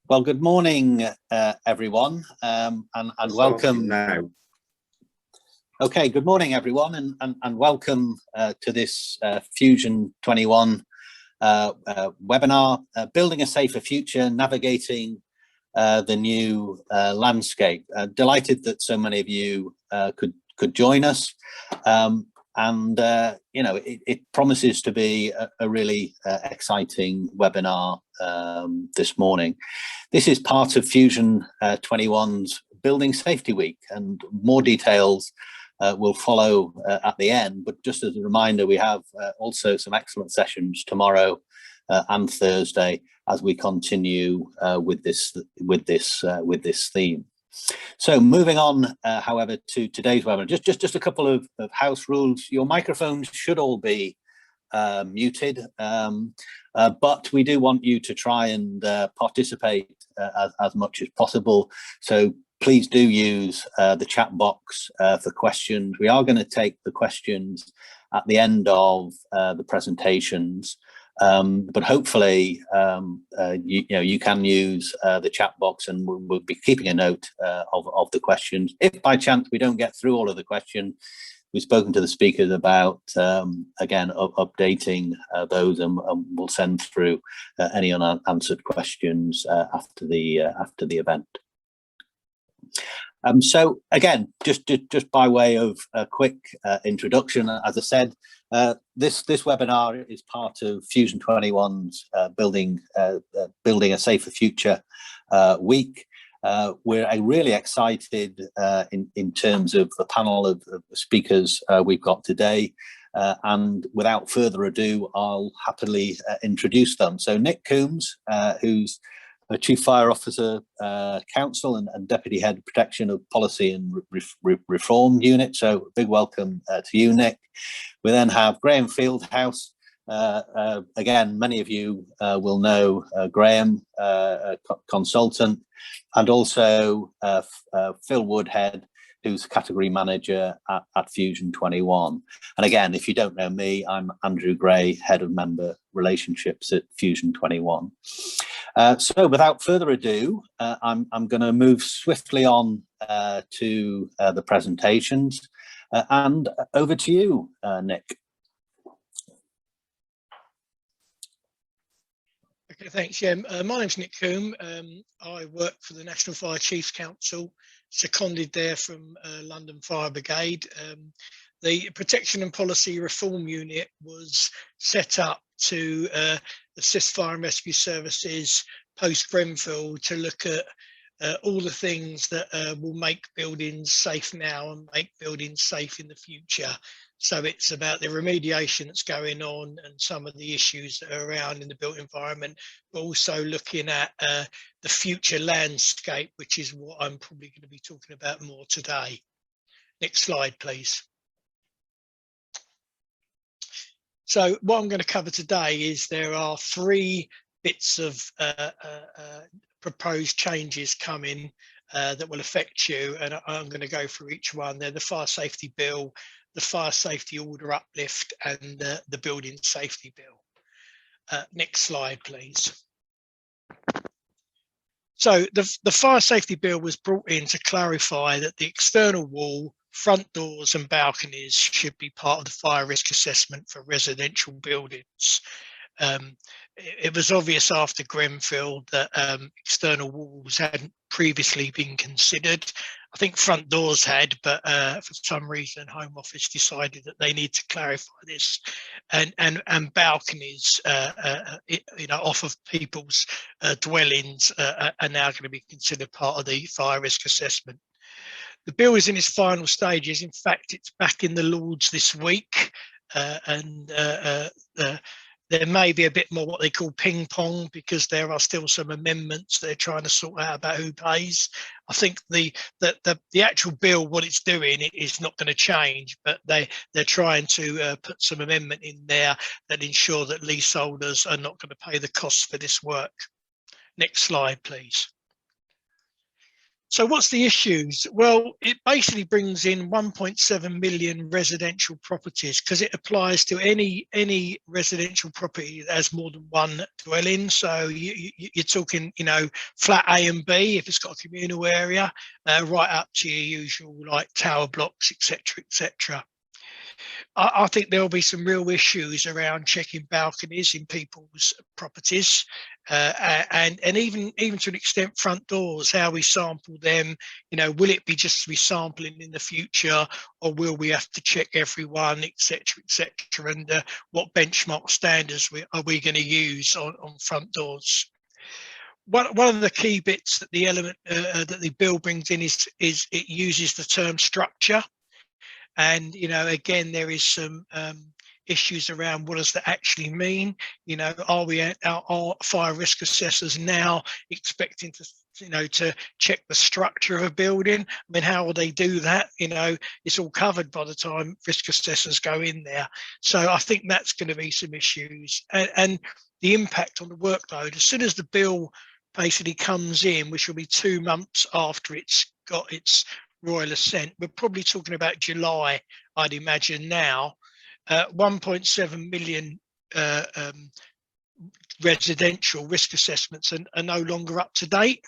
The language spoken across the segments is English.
Well, good morning, everyone, and welcome. Now. Okay, good morning, everyone, and welcome to this Fusion21 webinar, Building a Safer Future, Navigating the New Landscape. Delighted that so many of you could join us. You know, it promises to be a really exciting webinar this morning. This is part of Fusion21's Building Safety Week, and more details will follow at the end. But just as a reminder, we have also some excellent sessions tomorrow and Thursday as we continue with this theme. So moving on, however, to today's webinar, just a couple of house rules. Your microphones should all be muted, but we do want you to try and participate as much as possible. So please do use the chat box for questions. We are going to take the questions at the end of the presentations. But hopefully, you can use the chat box, and we'll be keeping a note of the questions. If by chance we don't get through all of the questions, we've spoken to the speakers about again updating those, and we'll send through any unanswered questions after the event. So again, just by way of a quick introduction, as I said, this webinar is part of Fusion21's Building a Safer Future week. We're really excited in terms of the panel of speakers we've got today. And without further ado, I'll happily introduce them. So Nick Coombs, who's a Chief Fire Officer, Council and Deputy Head of Protection of Policy and Reform Unit. So big welcome to you, Nick. We then have Graham Fieldhouse. Again, many of you will know Graham, consultant, and also Phil Woodhead, who's Category Manager at Fusion21. And again, if you don't know me, I'm Andrew Gray, Head of Member Relationships at Fusion21. So without further ado, I'm going to move swiftly on to the presentations, and over to you, Nick. Okay, thanks. Yeah, my name's Nick Coombs. I work for the National Fire Chiefs Council, seconded there from London Fire Brigade. The Protection and Policy Reform Unit was set up to assist fire and rescue services post-Grenfell to look at all the things that will make buildings safe now and make buildings safe in the future. So it's about the remediation that's going on and some of the issues that are around in the built environment, but also looking at the future landscape, which is what I'm probably going to be talking about more today. Next slide, please. So what I'm going to cover today is there are 3 bits of proposed changes coming that will affect you, and I'm going to go through each one. They're the Fire Safety Bill, the Fire Safety Order Uplift, and the Building Safety Bill. Next slide, please. So the Fire Safety Bill was brought in to clarify that the external wall, front doors and balconies should be part of the fire risk assessment for residential buildings. It was obvious after Grenfell that external walls hadn't previously been considered. I think front doors had, but for some reason Home Office decided that they need to clarify this, and balconies off of people's dwellings are now going to be considered part of the fire risk assessment. The bill is in its final stages. In fact, it's back in the Lords this week, and there may be a bit more what they call ping pong, because there are still some amendments they're trying to sort out about who pays. I think the actual bill, what it's doing, it is not going to change, but they're trying to put some amendment in there that ensure that leaseholders are not going to pay the costs for this work. Next slide, please. So what's the issues? Well, it basically brings in 1.7 million residential properties because it applies to any residential property that has more than one dwelling. So you're talking, flat A and B if it's got a communal area, right up to your usual like tower blocks, etc., etc. I think there'll be some real issues around checking balconies in people's properties, and even to an extent front doors, how we sample them. Will it be just resampling in the future, or will we have to check everyone, etc., etc., and what benchmark standards are we going to use on front doors? One of the key bits that the bill brings in is it uses the term structure. And, again, there is some issues around what does that actually mean? Are fire risk assessors now expecting to check the structure of a building? I mean, how will they do that? It's all covered by the time risk assessors go in there. So I think that's going to be some issues. And the impact on the workload, as soon as the bill basically comes in, which will be 2 months after it's got its royal assent, we're probably talking about July, I'd imagine now. 1.7 million residential risk assessments are no longer up to date.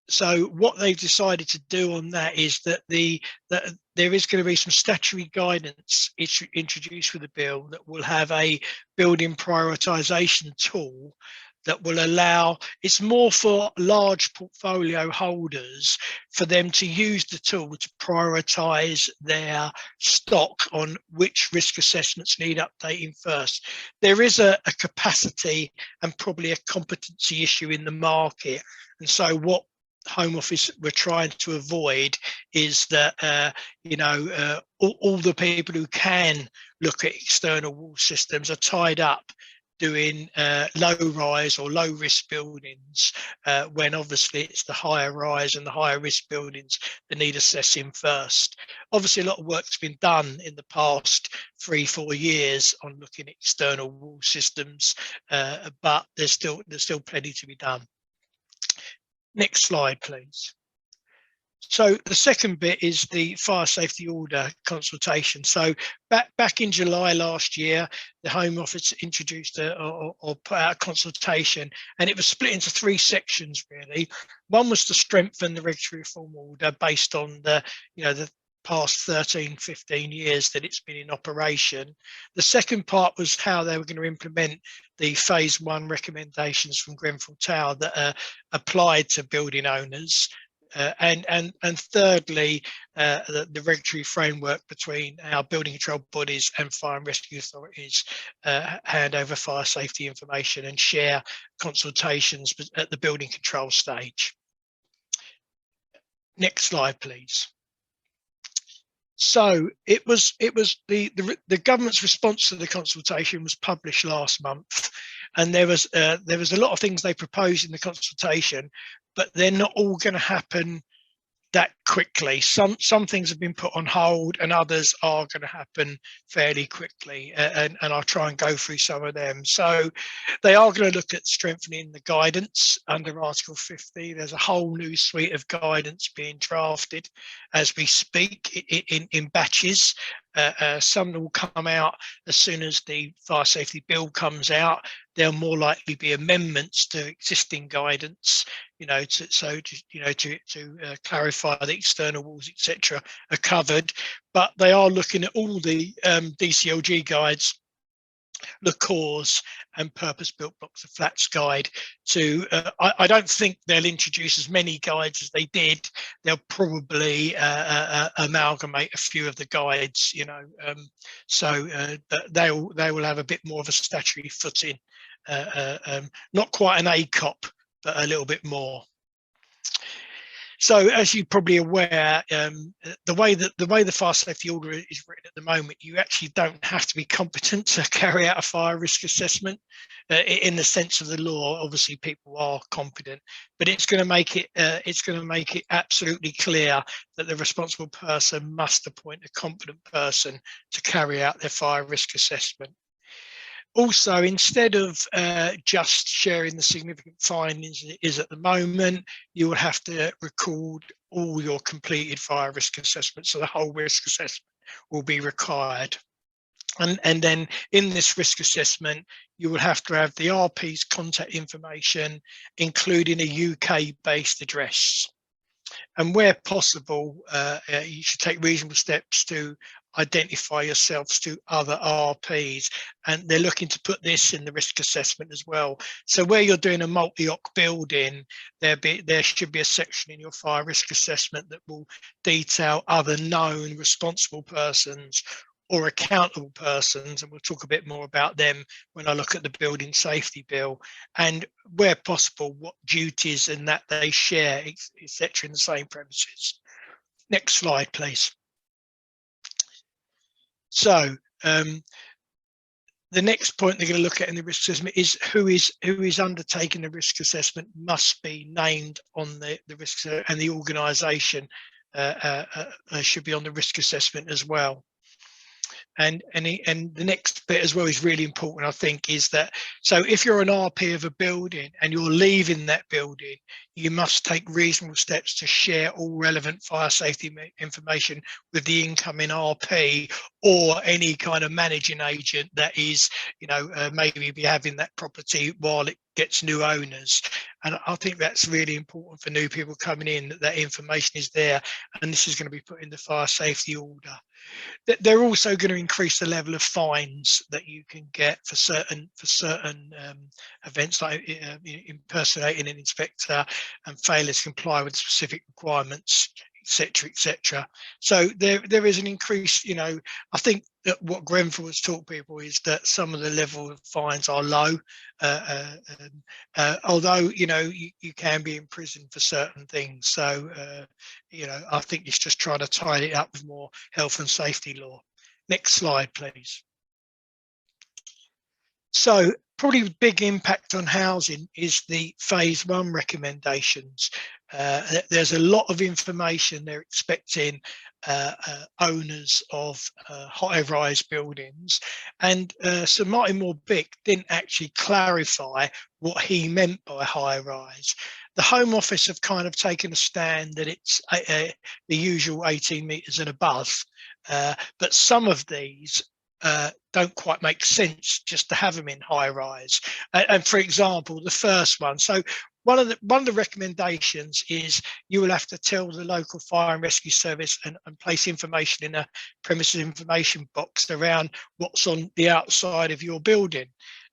So what they've decided to do on that is that there is going to be some statutory guidance introduced with the bill that will have a building prioritization tool that will allow, it's more for large portfolio holders, for them to use the tool to prioritize their stock on which risk assessments need updating first. There is a capacity and probably a competency issue in the market. And so what Home Office we're trying to avoid is that all the people who can look at external wall systems are tied up doing low rise or low risk buildings, when obviously it's the higher rise and the higher risk buildings that need assessing first. Obviously a lot of work's been done in the past 3-4 years on looking at external wall systems, but there's still plenty to be done. Next slide, please. So the second bit is the fire safety order consultation. So back in July last year, the Home Office introduced or put out a consultation, and it was split into 3 sections really. One was to strengthen the regulatory reform order based on the past 13-15 years that it's been in operation. The second part was how they were going to implement the phase 1 recommendations from Grenfell Tower that are applied to building owners. And thirdly, the regulatory framework between our building control bodies and fire and rescue authorities, hand over fire safety information and share consultations at the building control stage. Next slide, please. So it was the government's response to the consultation was published last month, and there was a lot of things they proposed in the consultation, but they're not all going to happen that quickly. Some things have been put on hold and others are going to happen fairly quickly, and I'll try and go through some of them. So they are going to look at strengthening the guidance under Article 50. There's a whole new suite of guidance being drafted as we speak in batches. Some will come out as soon as the fire safety bill comes out. There'll more likely be amendments to existing guidance, to clarify the external walls, etc., are covered. But they are looking at all the DCLG guides, the cores and purpose-built blocks of flats guide to I don't think they'll introduce as many guides as they did. They'll probably amalgamate a few of the guides, so they will have a bit more of a statutory footing, not quite an ACOP, but a little bit more. So, as you're probably aware, the way the fire safety order is written at the moment, you actually don't have to be competent to carry out a fire risk assessment. In the sense of the law, obviously people are competent, but it's going to make it absolutely clear that the responsible person must appoint a competent person to carry out their fire risk assessment. Also, instead of just sharing the significant findings it is at the moment, you will have to record all your completed fire risk assessments. So the whole risk assessment will be required. And then in this risk assessment, you will have to have the RP's contact information, including a UK-based address. And where possible, you should take reasonable steps to identify yourselves to other RPs. And they're looking to put this in the risk assessment as well. So where you're doing a multi-OC building, there should be a section in your fire risk assessment that will detail other known responsible persons or accountable persons, and we'll talk a bit more about them when I look at the building safety bill, and where possible what duties and that they share, etc., in the same premises. Next slide, please. So the next point they're going to look at in the risk assessment is who is undertaking the risk assessment must be named on the risk, and the organisation should be on the risk assessment as well. And the next bit as well is really important, I think, is that, so if you're an RP of a building and you're leaving that building, you must take reasonable steps to share all relevant fire safety information with the incoming RP or any kind of managing agent that is, maybe be having that property while it gets new owners. And I think that's really important for new people coming in, that information is there, and this is going to be put in the fire safety order. They're also going to increase the level of fines that you can get for certain events, like impersonating an inspector and failing to comply with specific requirements, etc., etc. So there is an increase. I think that what Grenfell has taught people is that some of the level of fines are low, although you can be in prison for certain things. So I think it's just trying to tie it up with more health and safety law. Next slide, please. So probably the big impact on housing is the phase 1 recommendations. There's a lot of information they're expecting owners of high-rise buildings, and Sir Martin Moore-Bick didn't actually clarify what he meant by high-rise. The Home Office have kind of taken a stand that it's the usual 18 metres and above, but some of these don't quite make sense just to have them in high rise. And for example, the first one, so one of the recommendations is you will have to tell the local fire and rescue service and place information in a premises information box around what's on the outside of your building.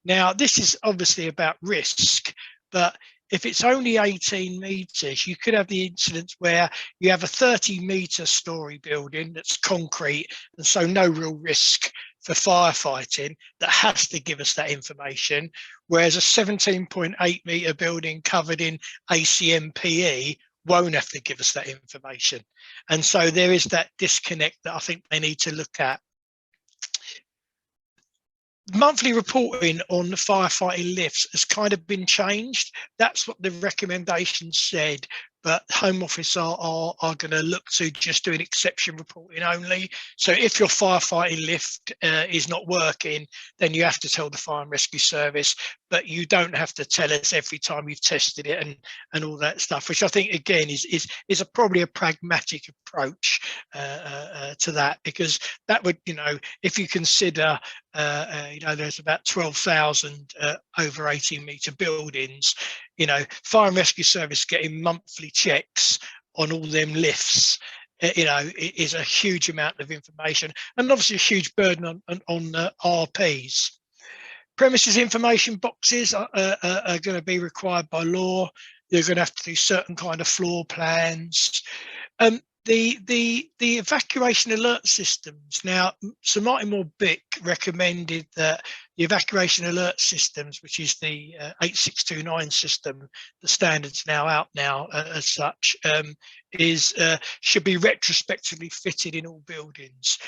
Now, this is obviously about risk, but if it's only 18 metres, you could have the incidents where you have a 30-metre story building that's concrete, and so no real risk for firefighting, that has to give us that information, whereas a 17.8 metre building covered in ACMPE won't have to give us that information. And so there is that disconnect that I think they need to look at. Monthly reporting on the firefighting lifts has kind of been changed. That's what the recommendation said, but Home Office are going to look to just doing exception reporting only. So if your firefighting lift is not working, then you have to tell the fire and rescue service, but you don't have to tell us every time you've tested it and all that stuff, which I think again is probably a pragmatic approach to that, because that would, if you consider there's about 12,000 over 18-metre buildings, fire and rescue service getting monthly checks on all them lifts, it is a huge amount of information, and obviously a huge burden on RPs. Premises information boxes are going to be required by law. You're going to have to do certain kind of floor plans. The evacuation alert systems. Now, Sir Martin Moore-Bick recommended that the evacuation alert systems, which is the 8629 system, the standard's now out now as such, should be retrospectively fitted in all buildings.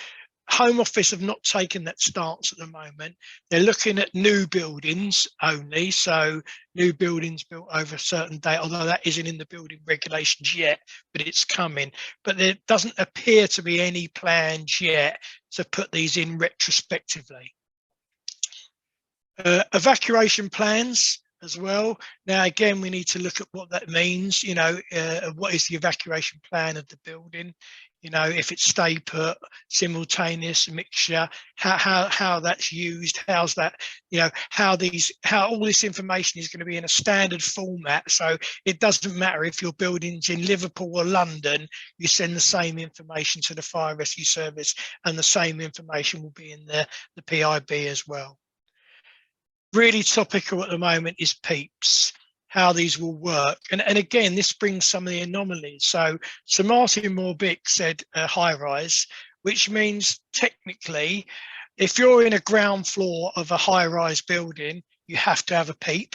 Home Office have not taken that stance at the moment. They're looking at new buildings only, so new buildings built over a certain date, although that isn't in the building regulations yet, but it's coming. But there doesn't appear to be any plans yet to put these in retrospectively. Evacuation plans as well. Now, again, we need to look at what that means. You know, what is the evacuation plan of the building? You know, if it's stay put, simultaneous, mixture, how that's used, how's that, you know, how all this information is going to be in a standard format. So it doesn't matter if your building's in Liverpool or London, you send the same information to the fire rescue service, and the same information will be in the PIB as well. Really topical at the moment is PEEPs, how these will work. And again, this brings some of the anomalies. So Martin Morbick said high rise, which means technically, if you're in a ground floor of a high rise building, you have to have a PEEP.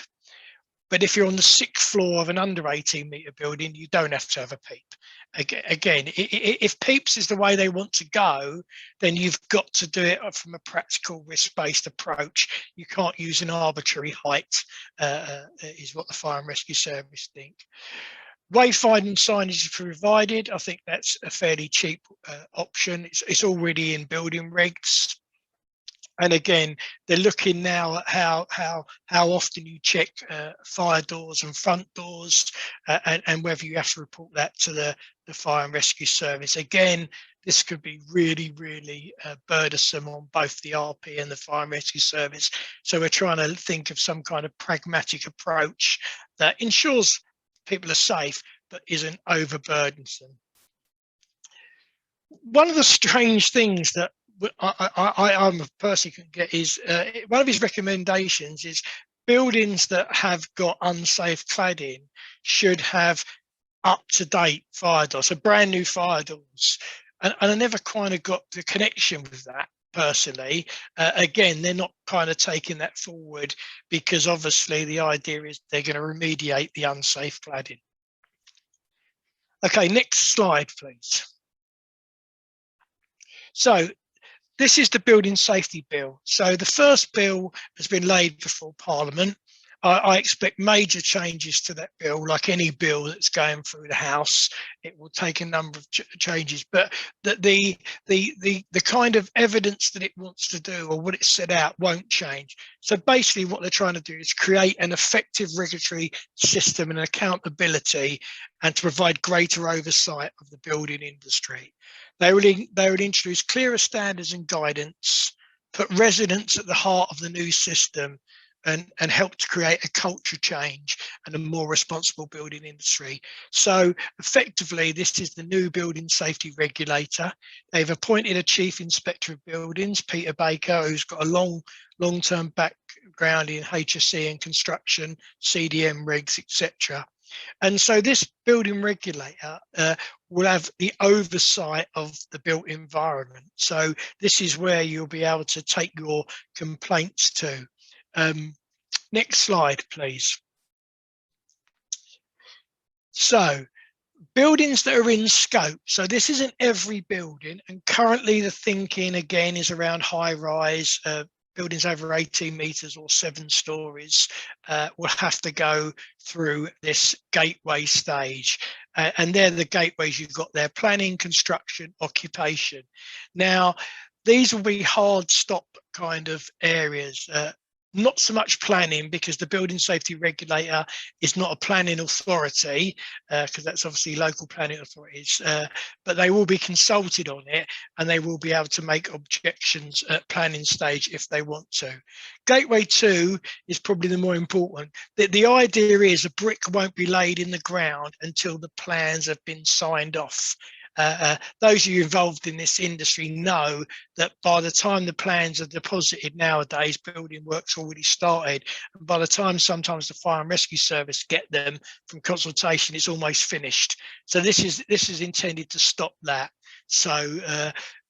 But if you're on the 6th floor of an under 18-metre building, you don't have to have a PEEP. Again, if PEEPs is the way they want to go, then you've got to do it from a practical risk-based approach. You can't use an arbitrary height, is what the Fire and Rescue Service think. Wayfinding signage is provided. I think that's a fairly cheap option. It's already in building regs. And again, they're looking now at how often you check fire doors and front doors, and whether you have to report that to the Fire and Rescue Service. Again, this could be really, really burdensome on both the RP and the Fire and Rescue Service. So we're trying to think of some kind of pragmatic approach that ensures people are safe, but isn't overburdensome. One of the strange things that I'm a person can get is one of his recommendations is buildings that have got unsafe cladding should have up-to-date fire doors, so brand new fire doors. And I never kind of got the connection with that personally. Again, they're not kind of taking that forward because obviously the idea is they're going to remediate the unsafe cladding. Okay, next slide, please. So this is the Building Safety Bill. So the first bill has been laid before Parliament. I expect major changes to that bill, like any bill that's going through the House. It will take a number of changes, but the kind of evidence that it wants to do or what it set out won't change. So basically what they're trying to do is create an effective regulatory system and accountability, and to provide greater oversight of the building industry. They will introduce clearer standards and guidance, put residents at the heart of the new system, and help to create a culture change and a more responsible building industry. So effectively, this is the new building safety regulator. They've appointed a chief inspector of buildings, Peter Baker, who's got a long-term background in HSE and construction, CDM regs, etc. And so this building regulator will have the oversight of the built environment. So this is where you'll be able to take your complaints to. Next slide, please. So buildings that are in scope. So this isn't every building, and currently the thinking again is around high rise. Buildings over 18 metres or 7 stories will have to go through this gateway stage. And they're the gateways you've got there: planning, construction, occupation. Now, these will be hard stop kind of areas. Not so much planning, because the building safety regulator is not a planning authority, because that's obviously local planning authorities, but they will be consulted on it, and they will be able to make objections at planning stage if they want to. Gateway 2 is probably the more important. The idea is a brick won't be laid in the ground until the plans have been signed off. Those of you involved in this industry know that by the time the plans are deposited nowadays, building work's already started. And by the time sometimes the Fire and Rescue Service get them from consultation, it's almost finished. So this is intended to stop that. So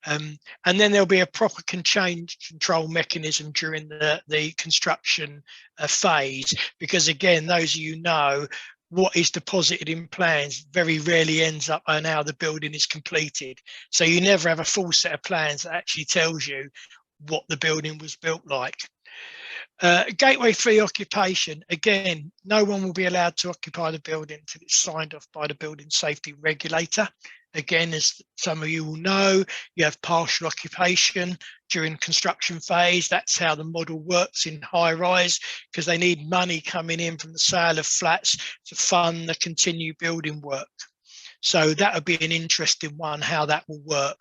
and then there'll be a proper change control mechanism during the construction phase, because again, those of you know, what is deposited in plans very rarely ends up on how the building is completed. So you never have a full set of plans that actually tells you what the building was built like. Gateway 3 occupation. Again, no one will be allowed to occupy the building until it's signed off by the building safety regulator. Again, as some of you will know, you have partial occupation during construction phase. That's how the model works in high rise, because they need money coming in from the sale of flats to fund the continued building work. So that would be an interesting one, how that will work.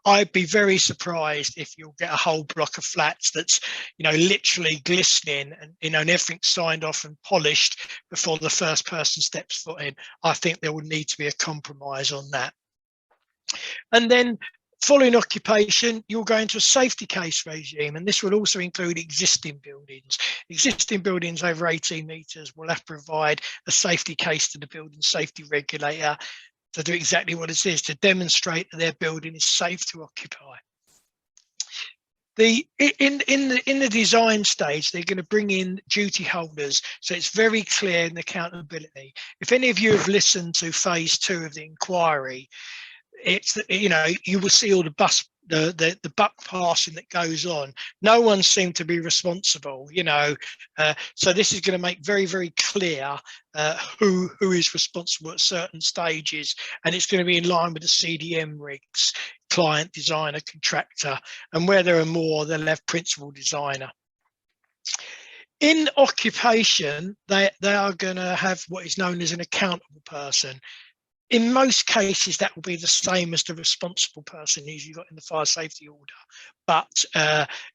I'd be very surprised if you'll get a whole block of flats that's, literally glistening and, and everything's signed off and polished before the first person steps foot in. I think there will need to be a compromise on that. And then following occupation, you'll go into a safety case regime, and this will also include existing buildings. Existing buildings over 18 metres will have to provide a safety case to the building safety regulator to do exactly what it is, to demonstrate that their building is safe to occupy. In the design stage, they're going to bring in duty holders, so it's very clear in accountability. If any of you have listened to phase 2 of the inquiry, it's, you will see all the buck passing that goes on. No one seemed to be responsible, so this is going to make very, very clear who is responsible at certain stages, and it's going to be in line with the CDM rigs, client, designer, contractor, and where there are more, they'll have principal designer. In occupation, they are going to have what is known as an accountable person. In most cases, that will be the same as the responsible person usually got in the fire safety order. But,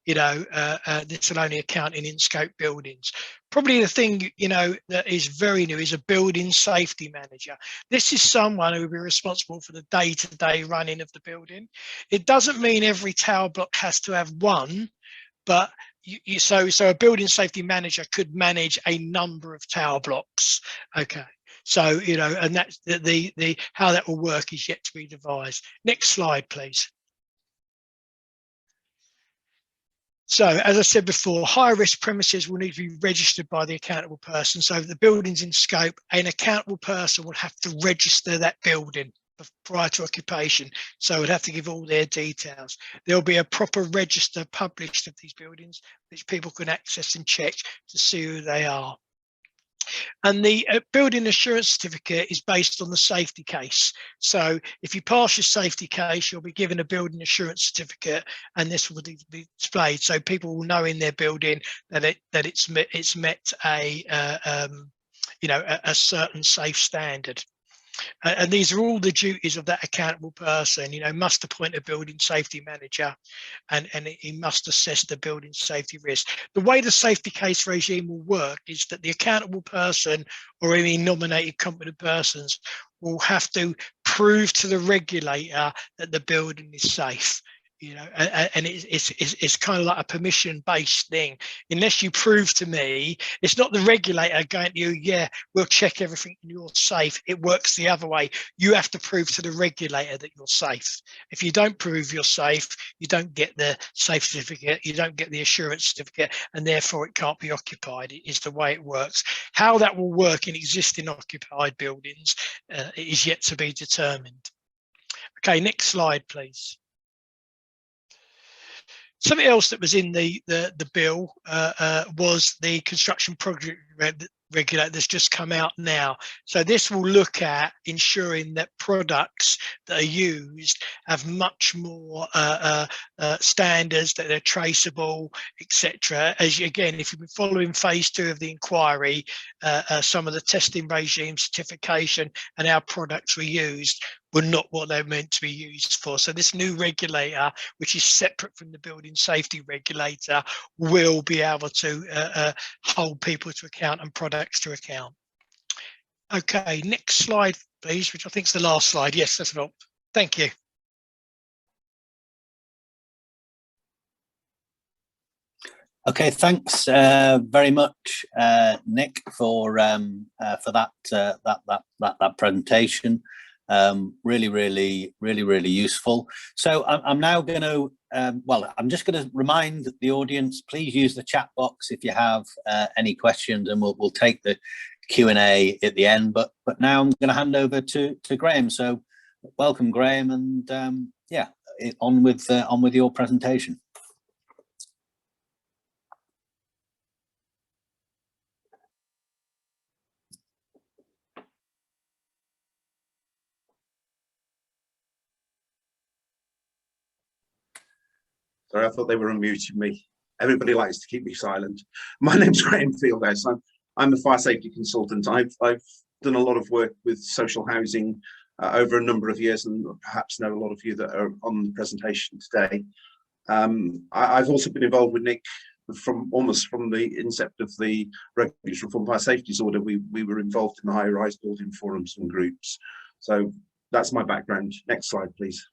this will only account in in-scope buildings. Probably the thing, that is very new is a building safety manager. This is someone who will be responsible for the day-to-day running of the building. It doesn't mean every tower block has to have one, but so a building safety manager could manage a number of tower blocks. Okay. So, and that's the how that will work is yet to be devised. Next slide, please. So, as I said before, high risk premises will need to be registered by the accountable person. So the building's in scope, an accountable person will have to register that building prior to occupation. So we'd have to give all their details. There'll be a proper register published of these buildings, which people can access and check to see who they are. And the building assurance certificate is based on the safety case. So if you pass your safety case, you'll be given a building assurance certificate, and this will be displayed. So people will know in their building that it's met a certain safe standard. And these are all the duties of that accountable person. Must appoint a building safety manager, and he must assess the building safety risk. The way the safety case regime will work is that the accountable person or any nominated competent persons will have to prove to the regulator that the building is safe. And it's kind of like a permission-based thing. Unless you prove to me, it's not the regulator going to you, yeah, we'll check everything and you're safe. It works the other way. You have to prove to the regulator that you're safe. If you don't prove you're safe, you don't get the safe certificate, you don't get the assurance certificate, and therefore it can't be occupied. It is the way it works. How that will work in existing occupied buildings is yet to be determined. Okay, next slide, please. Something else that was in the bill was the construction project regulator that's just come out now. So this will look at ensuring that products that are used have much more standards, that they're traceable, etc. As again, if you've been following phase 2 of the inquiry, some of the testing regime, certification, and how products were used were not what they're meant to be used for. So this new regulator, which is separate from the building safety regulator, will be able to hold people to account and products to account. Okay, next slide, please, which I think is the last slide. Yes, that's right. Thank you. Okay, thanks very much, Nick, for that presentation. Really useful. So I'm now going to, I'm just going to remind the audience, please use the chat box if you have any questions, and we'll take the Q&A at the end. But now I'm going to hand over to Graham. So welcome, Graham, and yeah, on with your presentation. Sorry, I thought they were unmuting me. Everybody likes to keep me silent. My name's Graham Fieldhouse. I'm a fire safety consultant. I've done a lot of work with social housing over a number of years, and perhaps know a lot of you that are on the presentation today. I've also been involved with Nick almost from the incept of the Regulatory Reform Fire Safety Order. We were involved in the high-rise building forums and groups. So that's my background. Next slide, please.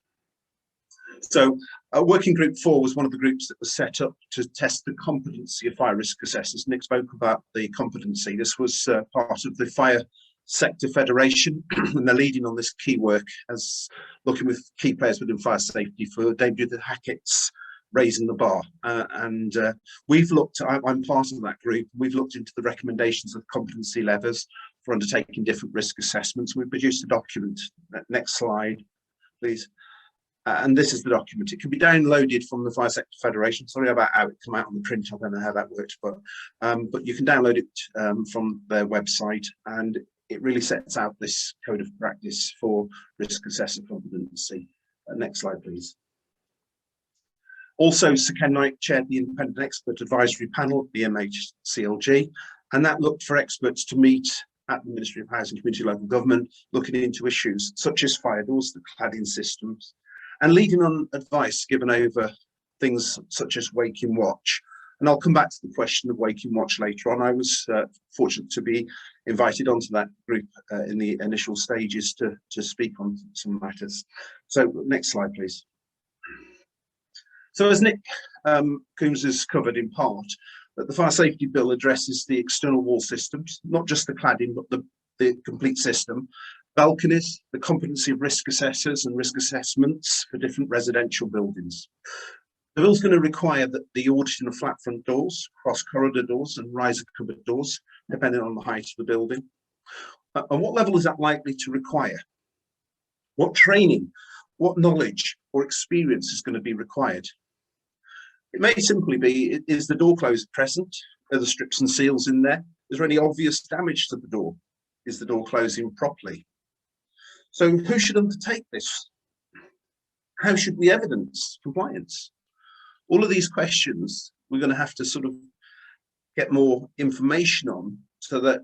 So Working Group 4 was one of the groups that was set up to test the competency of fire risk assessors. Nick spoke about the competency. This was part of the Fire Sector Federation, and they're leading on this key work as looking with key players within fire safety for David Hackett's raising the bar. We've looked, I'm part of that group, we've looked into the recommendations of competency levers for undertaking different risk assessments. We've produced a document. Next slide, please. And this is the document. It can be downloaded from the Fire Sector Federation. Sorry about how it came out on the print. I don't know how that works, but you can download it from their website, and it really sets out this code of practice for risk assessor competency. Next slide, please. Also, Sir Ken Knight chaired the Independent Expert Advisory Panel, the MHCLG, and that looked for experts to meet at the Ministry of Housing, Community, Local Government, looking into issues such as fire doors, the cladding systems, and leading on advice given over things such as Waking Watch. And I'll come back to the question of Waking Watch later on. I was fortunate to be invited onto that group in the initial stages to speak on some matters. So next slide, please. So as Nick Coombs has covered in part, that the Fire Safety Bill addresses the external wall systems, not just the cladding, but the complete system, balconies, the competency of risk assessors and risk assessments for different residential buildings. The bill's going to require that the auditing of flat front doors, cross corridor doors and riser cupboard doors, depending on the height of the building. And what level is that likely to require? What training, what knowledge or experience is going to be required? It may simply be, is the door closer present? Are the strips and seals in there? Is there any obvious damage to the door? Is the door closing properly? So who should undertake this? How should we evidence compliance? All of these questions we're going to have to sort of get more information on so that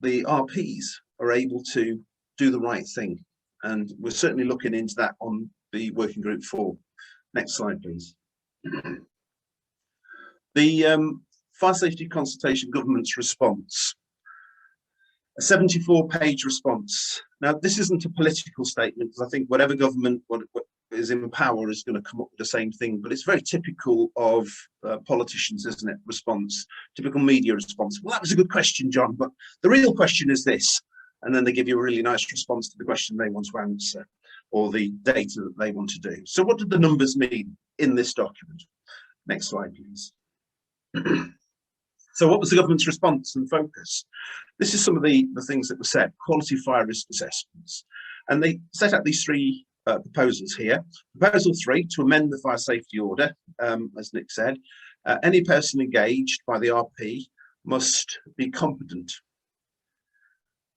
the RPs are able to do the right thing. And we're certainly looking into that on the Working Group 4. Next slide, please. The Fire Safety Consultation Government's response. A 74-page response. Now, this isn't a political statement, because I think whatever government is in power is going to come up with the same thing, but it's very typical of politicians, isn't it? Response, typical media response. Well, that was a good question, John, but the real question is this. And then they give you a really nice response to the question they want to answer, or the data that they want to do. So what did the numbers mean in this document? Next slide, please. So what was the government's response and focus? This is some of the things that were said. Quality fire risk assessments. And they set out these three proposals here. Proposal 3, to amend the fire safety order, as Nick said. Any person engaged by the RP must be competent.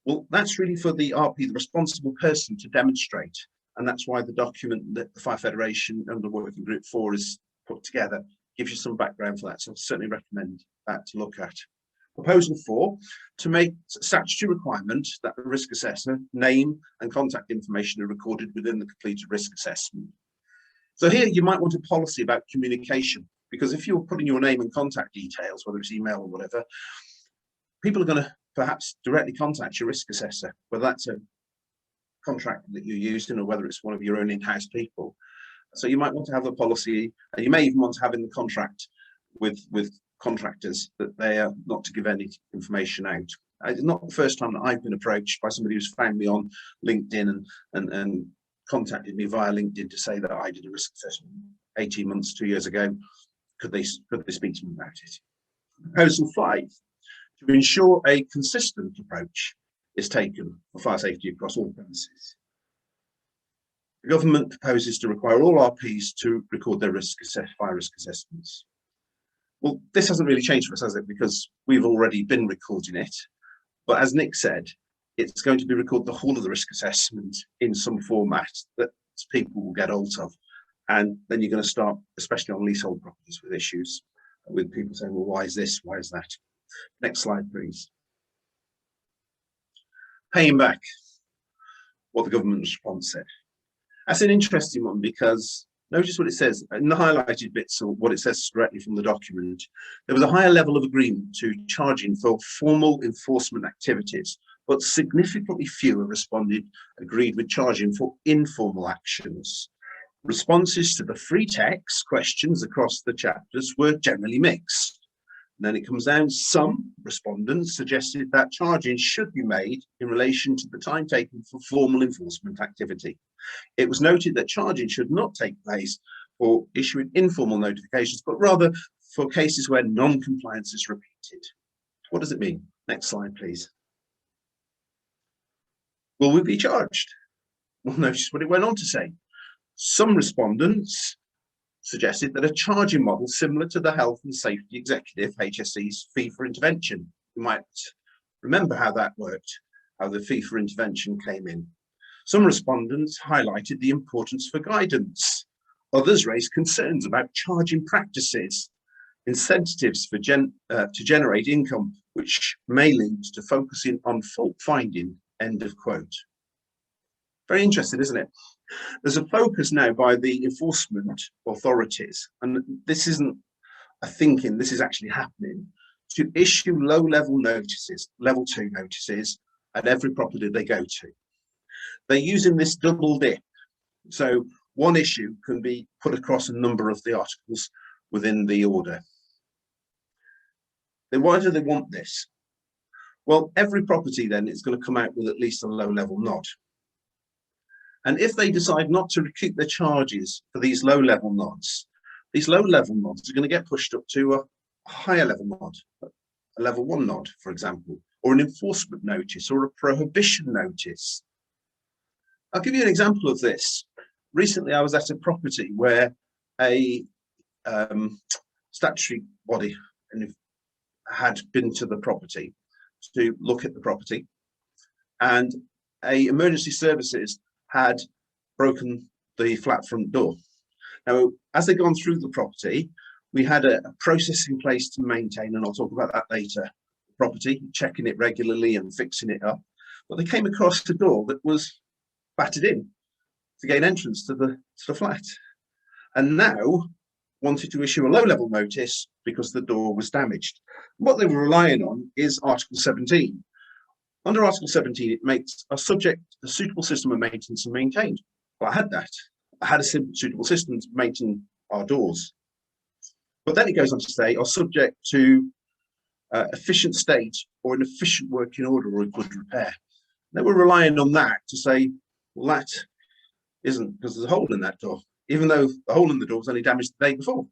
Well, that's really for the RP, the responsible person, to demonstrate. And that's why the document that the Fire Federation under Working Group 4 is put together gives you some background for that. So I certainly recommend that to look at. Proposal 4, to make statutory requirement that the risk assessor name and contact information are recorded within the completed risk assessment. So here you might want a policy about communication, because if you're putting your name and contact details, whether it's email or whatever, people are going to perhaps directly contact your risk assessor, whether that's a contractor that you're using or whether it's one of your own in-house people. So you might want to have a policy, and you may even want to have in the contract with contractors that they are not to give any information out. It's not the first time that I've been approached by somebody who's found me on LinkedIn and contacted me via LinkedIn to say that I did a risk assessment 18 months, 2 years ago. Could they speak to me about it? Proposal 5, to ensure a consistent approach is taken for fire safety across all premises. The government proposes to require all RPs to record their fire risk assessments. Well, this hasn't really changed for us, has it? Because we've already been recording it. But as Nick said, it's going to be recorded the whole of the risk assessment in some format that people will get hold of. And then you're going to start, especially on leasehold properties, with issues with people saying, well, why is this? Why is that? Next slide, please. Paying back, what the government response said. That's an interesting one, because notice what it says in the highlighted bits, or what it says directly from the document. There was a higher level of agreement to charging for formal enforcement activities, but significantly fewer agreed with charging for informal actions. Responses to the free text questions across the chapters were generally mixed. And then it comes down, some respondents suggested that charging should be made in relation to the time taken for formal enforcement activity. It was noted that charging should not take place for issuing informal notifications, but rather for cases where non-compliance is repeated. What does it mean? Next slide, please. Will we be charged? Well, notice what it went on to say. Some respondents suggested that a charging model similar to the Health and Safety Executive HSE's fee for intervention. You might remember how that worked, how the fee for intervention came in. Some respondents highlighted the importance for guidance. Others raised concerns about charging practices, incentives for to generate income, which may lead to focusing on fault finding, end of quote. Very interesting, isn't it? There's a focus now by the enforcement authorities, and this isn't a thinking, this is actually happening, to issue low-level notices, level 2 notices, at every property they go to. They're using this double dip. So one issue can be put across a number of the articles within the order. Then why do they want this? Well, every property then is going to come out with at least a low-level nod. And if they decide not to recoup their charges for these low-level nods are going to get pushed up to a higher level nod, a level 1 nod, for example, or an enforcement notice or a prohibition notice. I'll give you an example of this. Recently, I was at a property where a statutory body had been to the property to look at the property, and emergency services had broken the flat front door. Now, as they'd gone through the property, we had a process in place to maintain, and I'll talk about that later, the property, checking it regularly and fixing it up. But they came across the door that was battered in to gain entrance to the flat, and now wanted to issue a low-level notice because the door was damaged. What they were relying on is Article 17. Under Article 17, it makes a suitable system of maintenance and maintained. Well, I had that. I had a suitable system to maintain our doors. But then it goes on to say, are subject to efficient state or an efficient working order or a good repair. They were relying on that to say, well, that isn't, because there's a hole in that door, even though the hole in the door was only damaged the day before.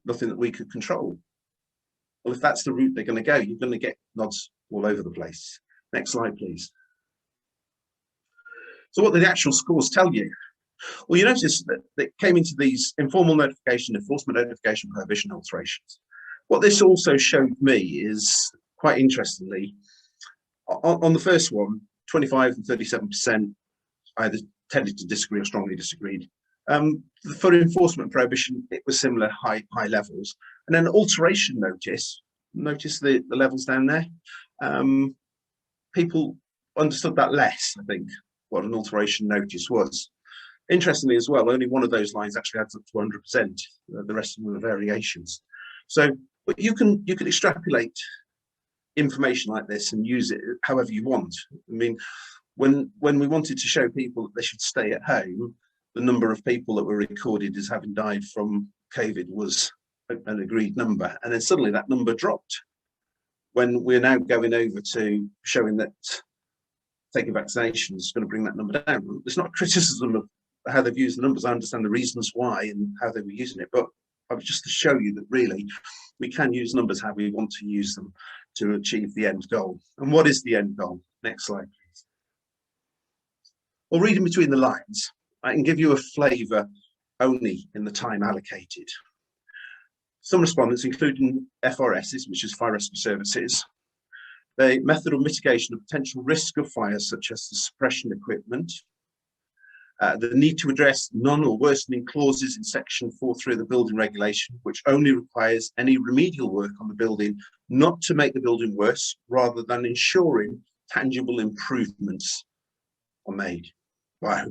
Nothing that we could control. Well, if that's the route they're going to go, you're going to get nods all over the place. Next slide, please. So what did the actual scores tell you? Well, you notice that they came into these informal notification, enforcement notification, prohibition, alterations. What this also showed me is, quite interestingly, on the first one, 25 and 37% either tended to disagree or strongly disagreed. For enforcement prohibition, it was similar high levels. And then alteration notice the levels down there. People understood that less, I think, what an alteration notice was. Interestingly as well, only one of those lines actually adds up to 100%. The rest of them are variations. So, but you can extrapolate information like this and use it however you want. I mean, when we wanted to show people that they should stay at home, the number of people that were recorded as having died from COVID was an agreed number, and then suddenly that number dropped. When we're now going over to showing that taking vaccinations is going to bring that number down. It's not a criticism of how they've used the numbers. I understand the reasons why and how they were using it, but I was just to show you that really we can use numbers how we want to use them to achieve the end goal. And what is the end goal? Next slide, please. Well, reading between the lines, I can give you a flavour only in the time allocated. Some respondents, including FRSs, which is fire rescue services, the method of mitigation of potential risk of fire, such as the suppression equipment, The need to address none or worsening clauses in section 4.3 of the building regulation, which only requires any remedial work on the building not to make the building worse, rather than ensuring tangible improvements are made. Wow.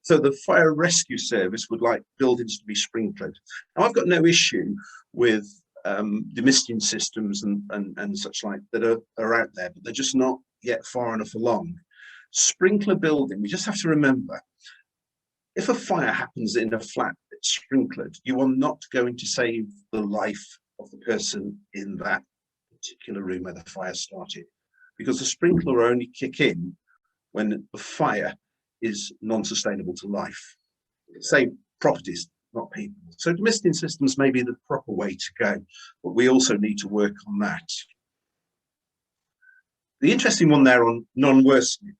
So the fire rescue service would like buildings to be sprinklered. Now, I've got no issue with demisting systems and such like that are out there, but they're just not yet far enough along. Sprinkler building, we just have to remember, if a fire happens in a flat that's sprinklered, you are not going to save the life of the person in that particular room where the fire started, because the sprinkler will only kick in when the fire is non-sustainable to life. Save properties, not people. So demisting systems may be the proper way to go, but we also need to work on that. The interesting one there on non-worsening,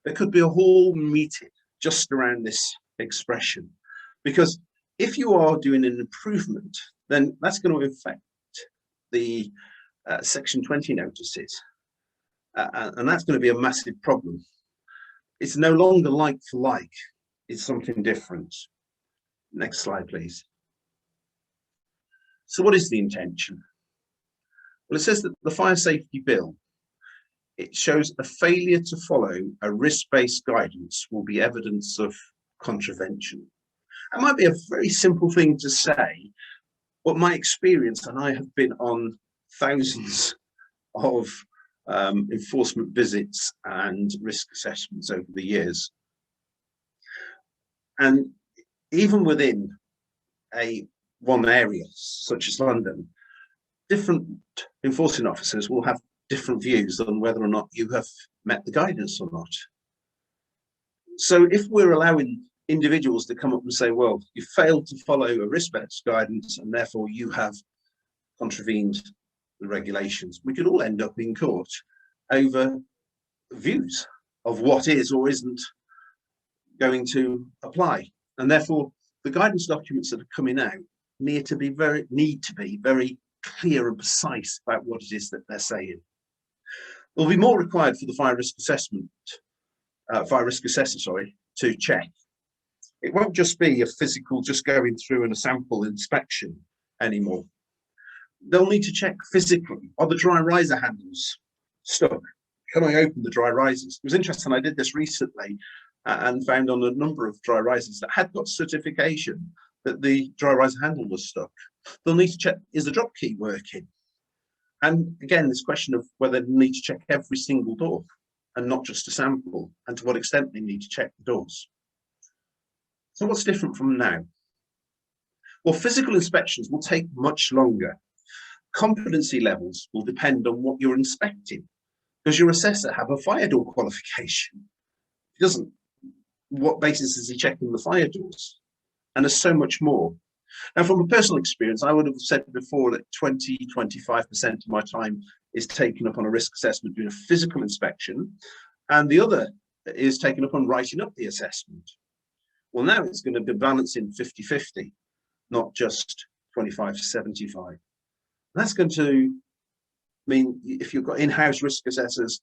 there could be a whole meeting just around this expression, because if you are doing an improvement, then that's going to affect the section 20 notices, and that's going to be a massive problem. It's no longer like for like, it's something different. Next slide, please. So what is the intention? Well, it says that the fire safety bill, it shows a failure to follow a risk-based guidance will be evidence of contravention. That might be a very simple thing to say, but my experience, and I have been on thousands of enforcement visits and risk assessments over the years. And even within one area, such as London, different enforcing officers will have different views on whether or not you have met the guidance or not. So if we're allowing individuals to come up and say, well, you failed to follow a risk-based guidance and therefore you have contravened the regulations, we could all end up in court over views of what is or isn't going to apply. And therefore the guidance documents that are coming out need to be very clear and precise about what it is that they're saying. There'll be more required for the fire risk assessor, to check. It won't just be a physical, just going through and a sample inspection anymore. They'll need to check physically. Are the dry riser handles stuck? Can I open the dry risers? It was interesting, I did this recently and found on a number of dry risers that had got certification that the dry riser handle was stuck. They'll need to check, is the drop key working? And again, this question of whether they need to check every single door and not just a sample, and to what extent they need to check the doors. So what's different from now? Well, physical inspections will take much longer. Competency levels will depend on what you're inspecting. Does your assessor have a fire door qualification? If he doesn't, what basis is he checking the fire doors? And there's so much more. Now, from a personal experience, I would have said before that 20–25% of my time is taken up on a risk assessment doing a physical inspection, and the other is taken up on writing up the assessment. Well, now it's going to be balancing 50–50, not just 25–75. That's going to mean if you've got in-house risk assessors,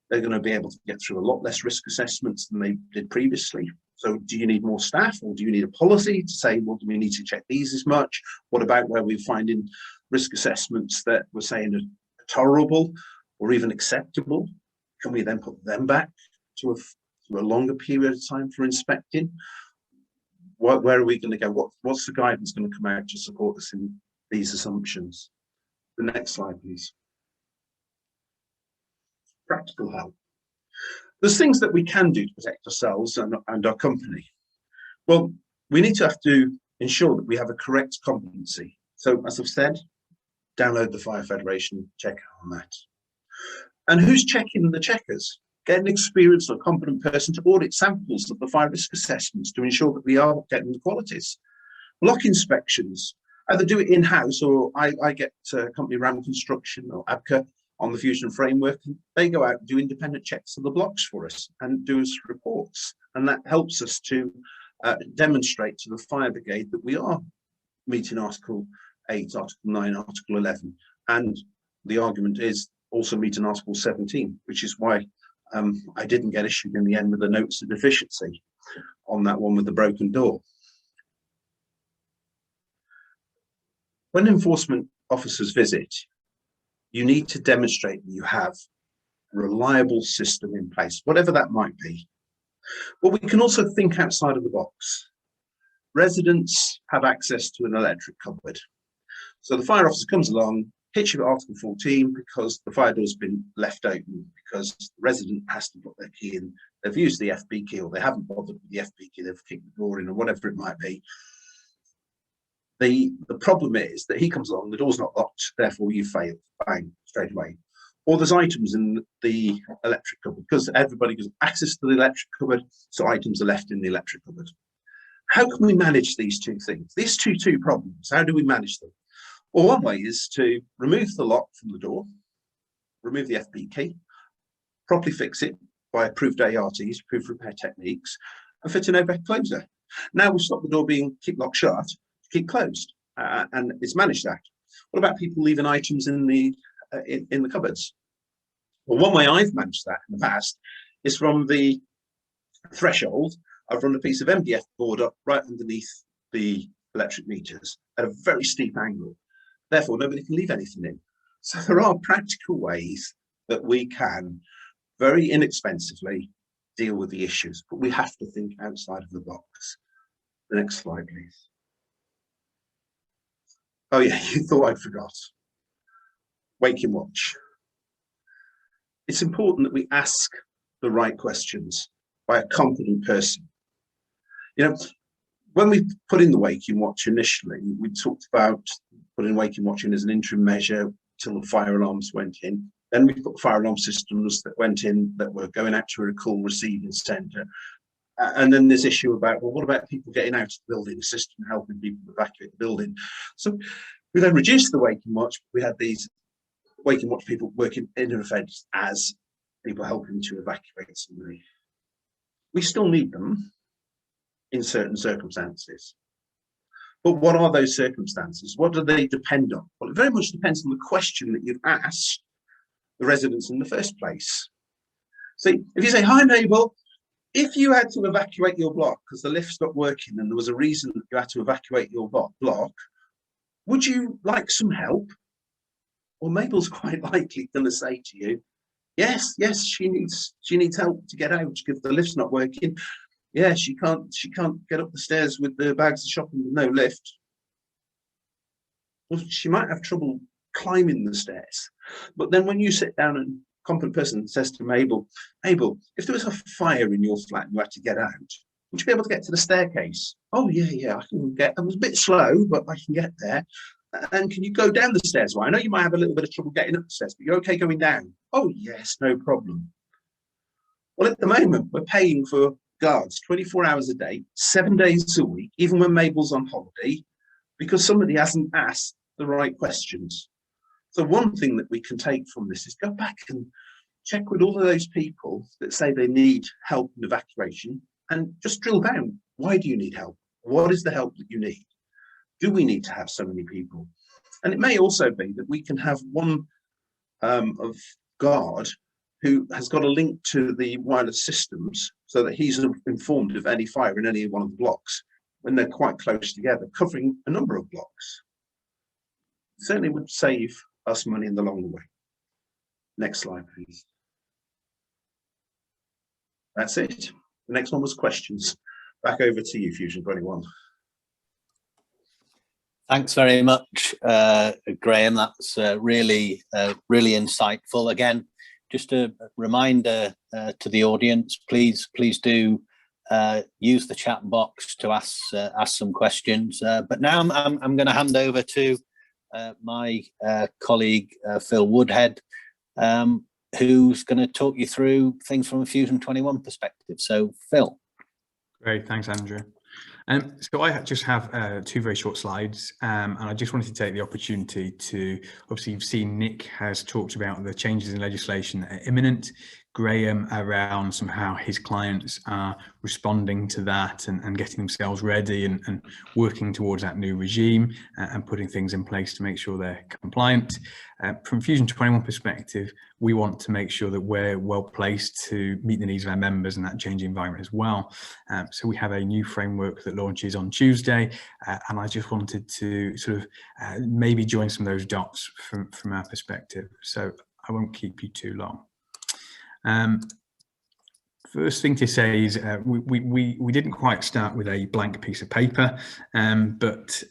they're going to be able to get through a lot less risk assessments than they did previously. So do you need more staff, or do you need a policy to say, well, do we need to check these as much? What about where we're finding risk assessments that we're saying are tolerable or even acceptable? Can we then put them back to a longer period of time for inspecting? Where are we going to go? What's the guidance going to come out to support us in these assumptions? The next slide, please. Practical help. There's things that we can do to protect ourselves and our company. Well, we need to have to ensure that we have a correct competency. So, as I've said, download the Fire Federation, check out on that. And who's checking the checkers? Get an experienced or competent person to audit samples of the fire risk assessments to ensure that we are getting the qualities. Block inspections, either do it in-house, or I get a company Ram Construction or ABCA on the Fusion framework, and they go out and do independent checks of the blocks for us and do us reports. And that helps us to demonstrate to the fire brigade that we are meeting Article 8, Article 9, Article 11. And the argument is also meeting Article 17, which is why I didn't get issued in the end with a notice of deficiency. on that one with the broken door. When enforcement officers visit, you need to demonstrate that you have a reliable system in place, whatever that might be. But we can also think outside of the box. Residents have access to an electric cupboard. So the fire officer comes along, hits you at Article 14 because the fire door's been left open because the resident has to put their key in. They've used the FB key, or they haven't bothered with the FB key, they've kicked the door in, or whatever it might be. The problem is that he comes along, the door's not locked, therefore you failed, bang, straight away. Or there's items in the electric cupboard, because everybody has access to the electric cupboard, so items are left in the electric cupboard. How can we manage these two things? These two problems, how do we manage them? Well, one way is to remove the lock from the door, remove the FB key, properly fix it by approved ARTs, approved repair techniques, and fit an no-back closer. Now we've stopped the door being keep locked shut, keep closed, and it's managed that. What about people leaving items in the cupboards? Well, one way I've managed that in the past is from the threshold. I've run a piece of MDF board up right underneath the electric meters at a very steep angle. Therefore, nobody can leave anything in. So there are practical ways that we can very inexpensively deal with the issues, but we have to think outside of the box. The next slide, please. Oh yeah, you thought I forgot. Wake and watch. It's important that we ask the right questions by a competent person. You know, when we put in the wake and watch initially, we talked about putting wake and watch in as an interim measure till the fire alarms went in. Then we put fire alarm systems that went in that were going out to a call receiving centre. And then this issue about, well, what about people getting out of the building, assisting, helping people evacuate the building? So we then reduced the wake and watch. We had these wake and watch people working in effect as people helping to evacuate somebody. We still need them in certain circumstances. But what are those circumstances? What do they depend on? Well, it very much depends on the question that you've asked the residents in the first place. See, if you say, hi, Mabel, if you had to evacuate your block because the lift stopped working and there was a reason that you had to evacuate your block, would you like some help? Well, Mabel's quite likely going to say to you, yes, she needs help to get out because the lift's not working. Yeah, she can't get up the stairs with the bags of shopping with no lift. Well, she might have trouble climbing the stairs. But then when you sit down and a competent person says to Mabel, if there was a fire in your flat and you had to get out, would you be able to get to the staircase? Oh, yeah, I can get, I was a bit slow, but I can get there. And can you go down the stairs? Well, I know you might have a little bit of trouble getting up the stairs, but you're okay going down? Oh, yes, no problem. Well, at the moment, we're paying for guards 24 hours a day, 7 days a week, even when Mabel's on holiday, because somebody hasn't asked the right questions. So one thing that we can take from this is go back and check with all of those people that say they need help in evacuation and just drill down. Why do you need help? What is the help that you need? Do we need to have so many people? And it may also be that we can have one of guard who has got a link to the wireless systems so that he's informed of any fire in any one of the blocks when they're quite close together, covering a number of blocks. It certainly would save us money in the long way. Next slide, please. That's it. The next one was questions. Back over to you, Fusion21. Thanks very much, Graham. That's really insightful. Again, just a reminder to the audience, please do use the chat box to ask some questions. But now I'm going to hand over to my colleague Phil Woodhead, who's going to talk you through things from a Fusion21 perspective. So, Phil. Great, thanks, Andrew. So I just have 2 very short slides, and I just wanted to take the opportunity to, obviously you've seen Nick has talked about the changes in legislation that are imminent. Graham around somehow his clients are responding to that and getting themselves ready and working towards that new regime and putting things in place to make sure they're compliant. From Fusion21 perspective, we want to make sure that we're well placed to meet the needs of our members in that changing environment as well. So we have a new framework that launches on Tuesday, and I just wanted to sort of maybe join some of those dots from our perspective. So I won't keep you too long. First thing to say is we didn't quite start with a blank piece of paper, but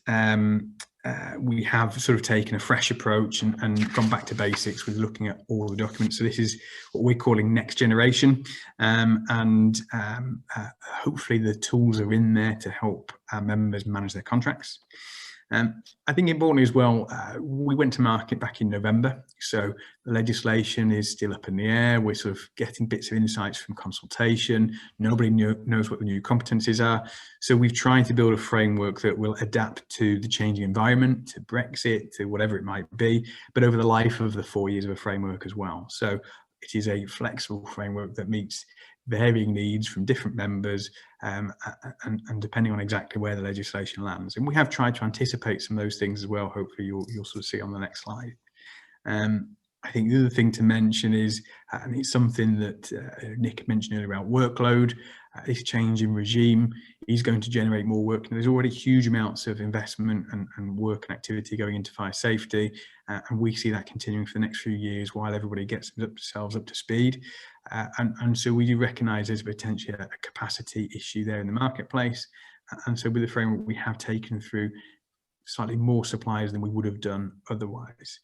we have sort of taken a fresh approach and gone back to basics with looking at all the documents. So this is what we're calling next generation, and hopefully the tools are in there to help our members manage their contracts. I think importantly as well, we went to market back in November, so the legislation is still up in the air. We're sort of getting bits of insights from consultation. Nobody knows what the new competencies are. So we've tried to build a framework that will adapt to the changing environment, to Brexit, to whatever it might be, but over the life of the 4 years of a framework as well. So it is a flexible framework that meets varying needs from different members, and depending on exactly where the legislation lands. And we have tried to anticipate some of those things as well. Hopefully you'll sort of see on the next slide. I think the other thing to mention is, and it's something that Nick mentioned earlier about workload, this change in regime is going to generate more work. And there's already huge amounts of investment and work and activity going into fire safety. And we see that continuing for the next few years while everybody gets themselves up to speed. And so we do recognise there's potentially a capacity issue there in the marketplace. And so with the framework, we have taken through slightly more suppliers than we would have done otherwise.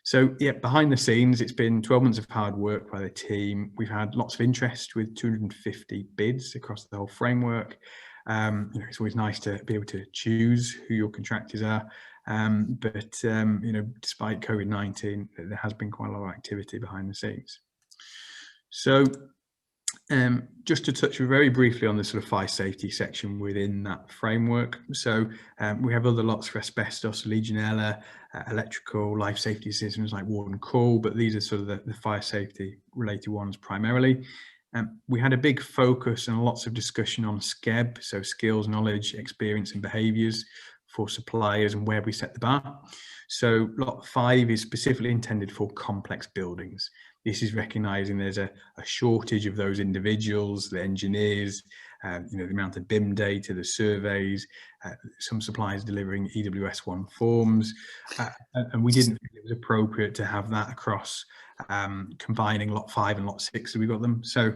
So yeah, behind the scenes, it's been 12 months of hard work by the team. We've had lots of interest with 250 bids across the whole framework. It's always nice to be able to choose who your contractors are. But despite COVID-19, there has been quite a lot of activity behind the scenes. So just to touch very briefly on the sort of fire safety section within that framework. So we have other lots for asbestos, Legionella, electrical, life safety systems like ward and call, but these are sort of the fire safety related ones primarily. We had a big focus and lots of discussion on SCEB, so skills, knowledge, experience and behaviours for suppliers and where we set the bar. So lot 5 is specifically intended for complex buildings. This is recognising there's a shortage of those individuals, the engineers, the amount of BIM data, the surveys, some suppliers delivering EWS1 forms, and we didn't think it was appropriate to have that across combining lot 5 and lot 6 that we got them. So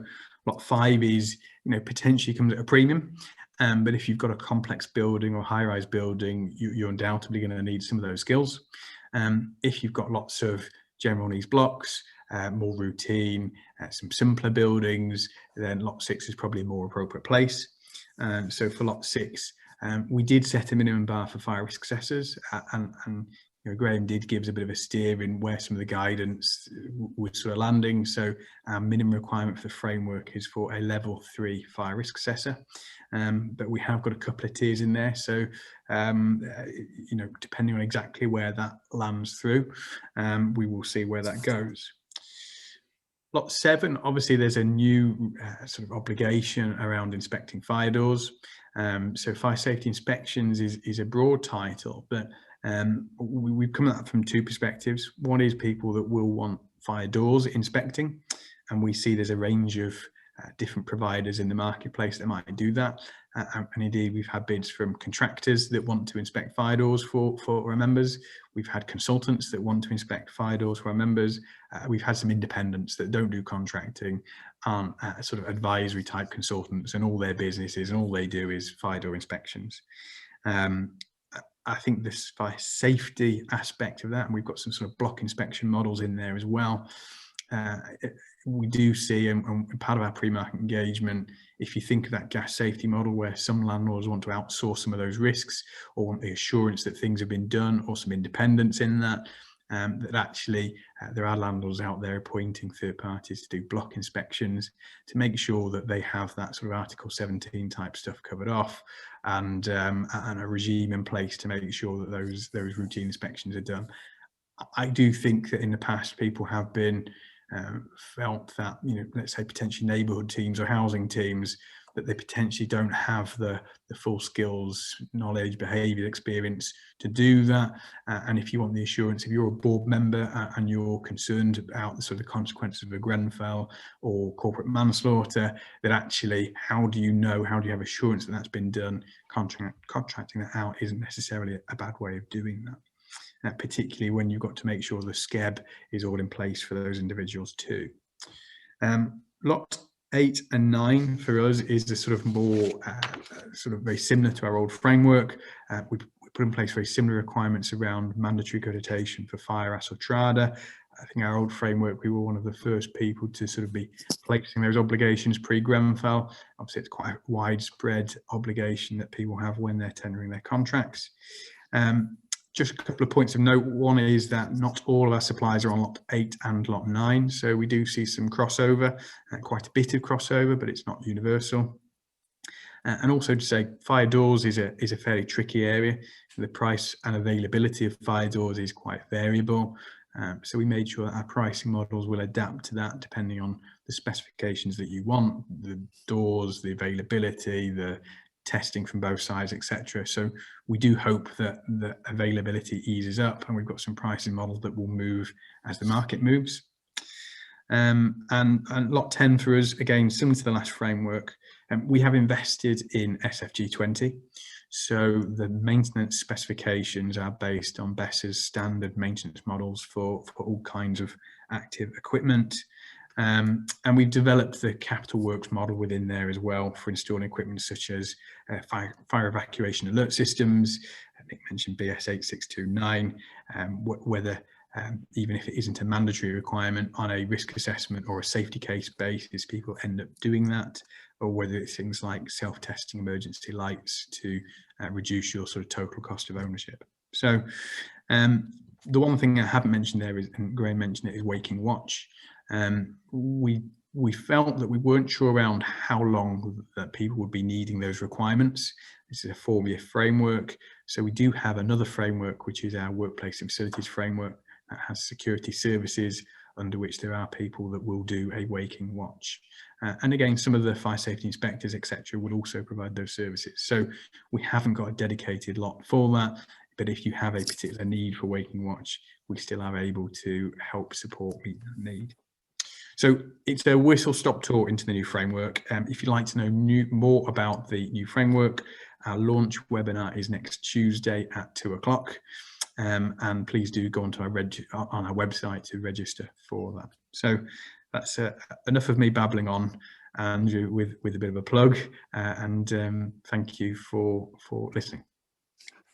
lot 5 is, potentially comes at a premium, but if you've got a complex building or high-rise building, you're undoubtedly going to need some of those skills. If you've got lots of general needs blocks, more routine, some simpler buildings, then lot 6 is probably a more appropriate place. So for lot 6, we did set a minimum bar for fire risk assessors, and Graham did give us a bit of a steer in where some of the guidance was sort of landing. So our minimum requirement for the framework is for a level 3 fire risk assessor, but we have got a couple of tiers in there. So depending on exactly where that lands through, we will see where that goes. Lot 7, obviously there's a new sort of obligation around inspecting fire doors. So fire safety inspections is a broad title, but we've come at that from 2 perspectives. One is people that will want fire doors inspecting, and we see there's a range of different providers in the marketplace that might do that. And indeed, we've had bids from contractors that want to inspect fire doors for our members. We've had consultants that want to inspect fire doors for our members. We've had some independents that don't do contracting, aren't sort of advisory type consultants, and all their business is and all they do is fire door inspections. I think this fire safety aspect of that, and we've got some sort of block inspection models in there as well. We do see, and part of our pre-market engagement, if you think of that gas safety model where some landlords want to outsource some of those risks or want the assurance that things have been done, or some independence in that, that actually there are landlords out there appointing third parties to do block inspections to make sure that they have that sort of Article 17 type stuff covered off, and a regime in place to make sure that those routine inspections are done. I do think that in the past people have been felt that, let's say potentially neighbourhood teams or housing teams, that they potentially don't have the full skills, knowledge, behaviour, experience to do that. And if you want the assurance, if you're a board member and you're concerned about the sort of consequences of a Grenfell or corporate manslaughter, that actually, how do you have assurance that that's been done? Contracting that out isn't necessarily a bad way of doing that. Particularly when you've got to make sure the SCEB is all in place for those individuals too. Lot 8 and 9 for us is a sort of more sort of very similar to our old framework. We put in place very similar requirements around mandatory accreditation for fire, ASS or TRADA. I think our old framework, we were one of the first people to sort of be placing those obligations pre-Grenfell. Obviously, it's quite a widespread obligation that people have when they're tendering their contracts. Just a couple of points of note. One is that not all of our suppliers are on lot 8 and lot 9. So we do see some crossover, quite a bit of crossover, but it's not universal. And also to say fire doors is a fairly tricky area. The price and availability of fire doors is quite variable. So we made sure that our pricing models will adapt to that depending on the specifications that you want, the doors, the availability, the testing from both sides, etc. So we do hope that the availability eases up, and we've got some pricing models that will move as the market moves. And lot 10 for us, again, similar to the last framework, we have invested in SFG20. So the maintenance specifications are based on BESS's standard maintenance models for all kinds of active equipment. And we've developed the capital works model within there as well for installing equipment such as fire evacuation alert systems. Nick mentioned BS 8629, whether even if it isn't a mandatory requirement on a risk assessment or a safety case basis, people end up doing that, or whether it's things like self-testing emergency lights to reduce your sort of total cost of ownership. So the one thing I haven't mentioned there is, and Graham mentioned it, is waking watch. We felt that we weren't sure around how long that people would be needing those requirements. This is a 4-year framework. So we do have another framework, which is our workplace and facilities framework, that has security services under which there are people that will do a waking watch. And again, some of the fire safety inspectors, etc., will also provide those services. So we haven't got a dedicated lot for that. But if you have a particular need for waking watch, we still are able to help support meet that need. So it's a whistle-stop tour into the new framework. If you'd like to know more about the new framework, our launch webinar is next Tuesday at 2 o'clock. And please do go onto our on our website to register for that. So that's enough of me babbling on, Andrew, with a bit of a plug. And thank you for listening.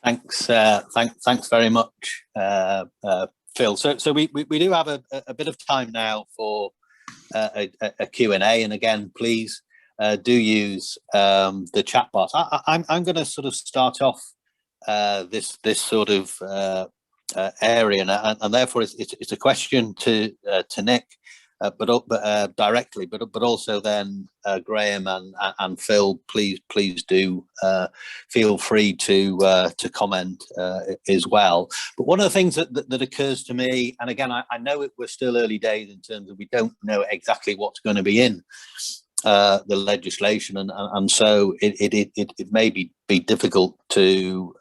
Thanks, thanks very much, Phil. So we do have a bit of time now for a Q&A, and again, please do use the chat box. I'm going to sort of start off this sort of area, and therefore it's a question to Nick, but directly, but also then Graham and Phil, please do feel free to comment as well. But one of the things that occurs to me, and again, I know we're still early days in terms of we don't know exactly what's going to be in the legislation, and so it may be difficult to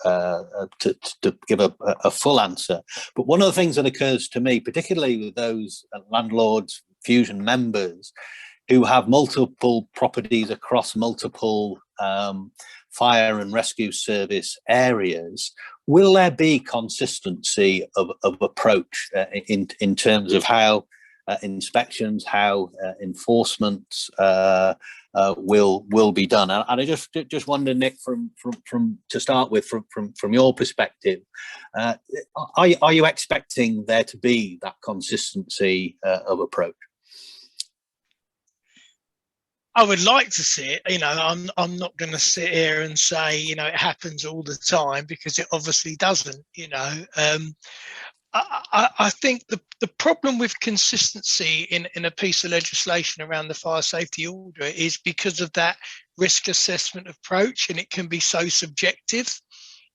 give a full answer. But one of the things that occurs to me, particularly with those landlords, Fusion members who have multiple properties across multiple fire and rescue service areas, will there be consistency of approach in terms of how inspections, how enforcement will be done? And I just wonder, Nick, from to start with, from your perspective, are you expecting there to be that consistency of approach? I would like to see it. I'm not going to sit here and say, it happens all the time, because it obviously doesn't. I think the problem with consistency in a piece of legislation around the fire safety order is because of that risk assessment approach, and it can be so subjective.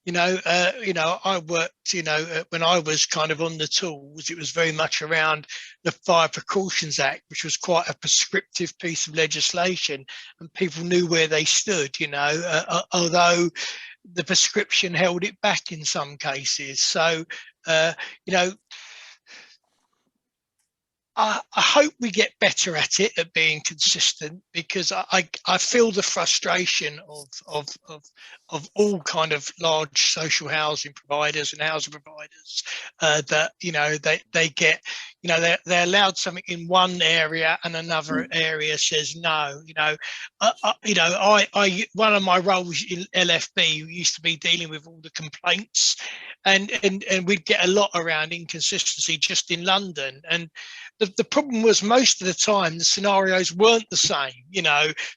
I worked, when I was kind of on the tools, it was very much around the Fire Precautions Act, which was quite a prescriptive piece of legislation, and people knew where they stood, although the prescription held it back in some cases. So, I hope we get better at it, at being consistent, because I feel the frustration of all kind of large social housing providers and housing providers, that they get, they're allowed something in one area and another area says no. One of my roles in LFB used to be dealing with all the complaints, and we'd get a lot around inconsistency just in London. And the problem was, most of the time the scenarios weren't the same.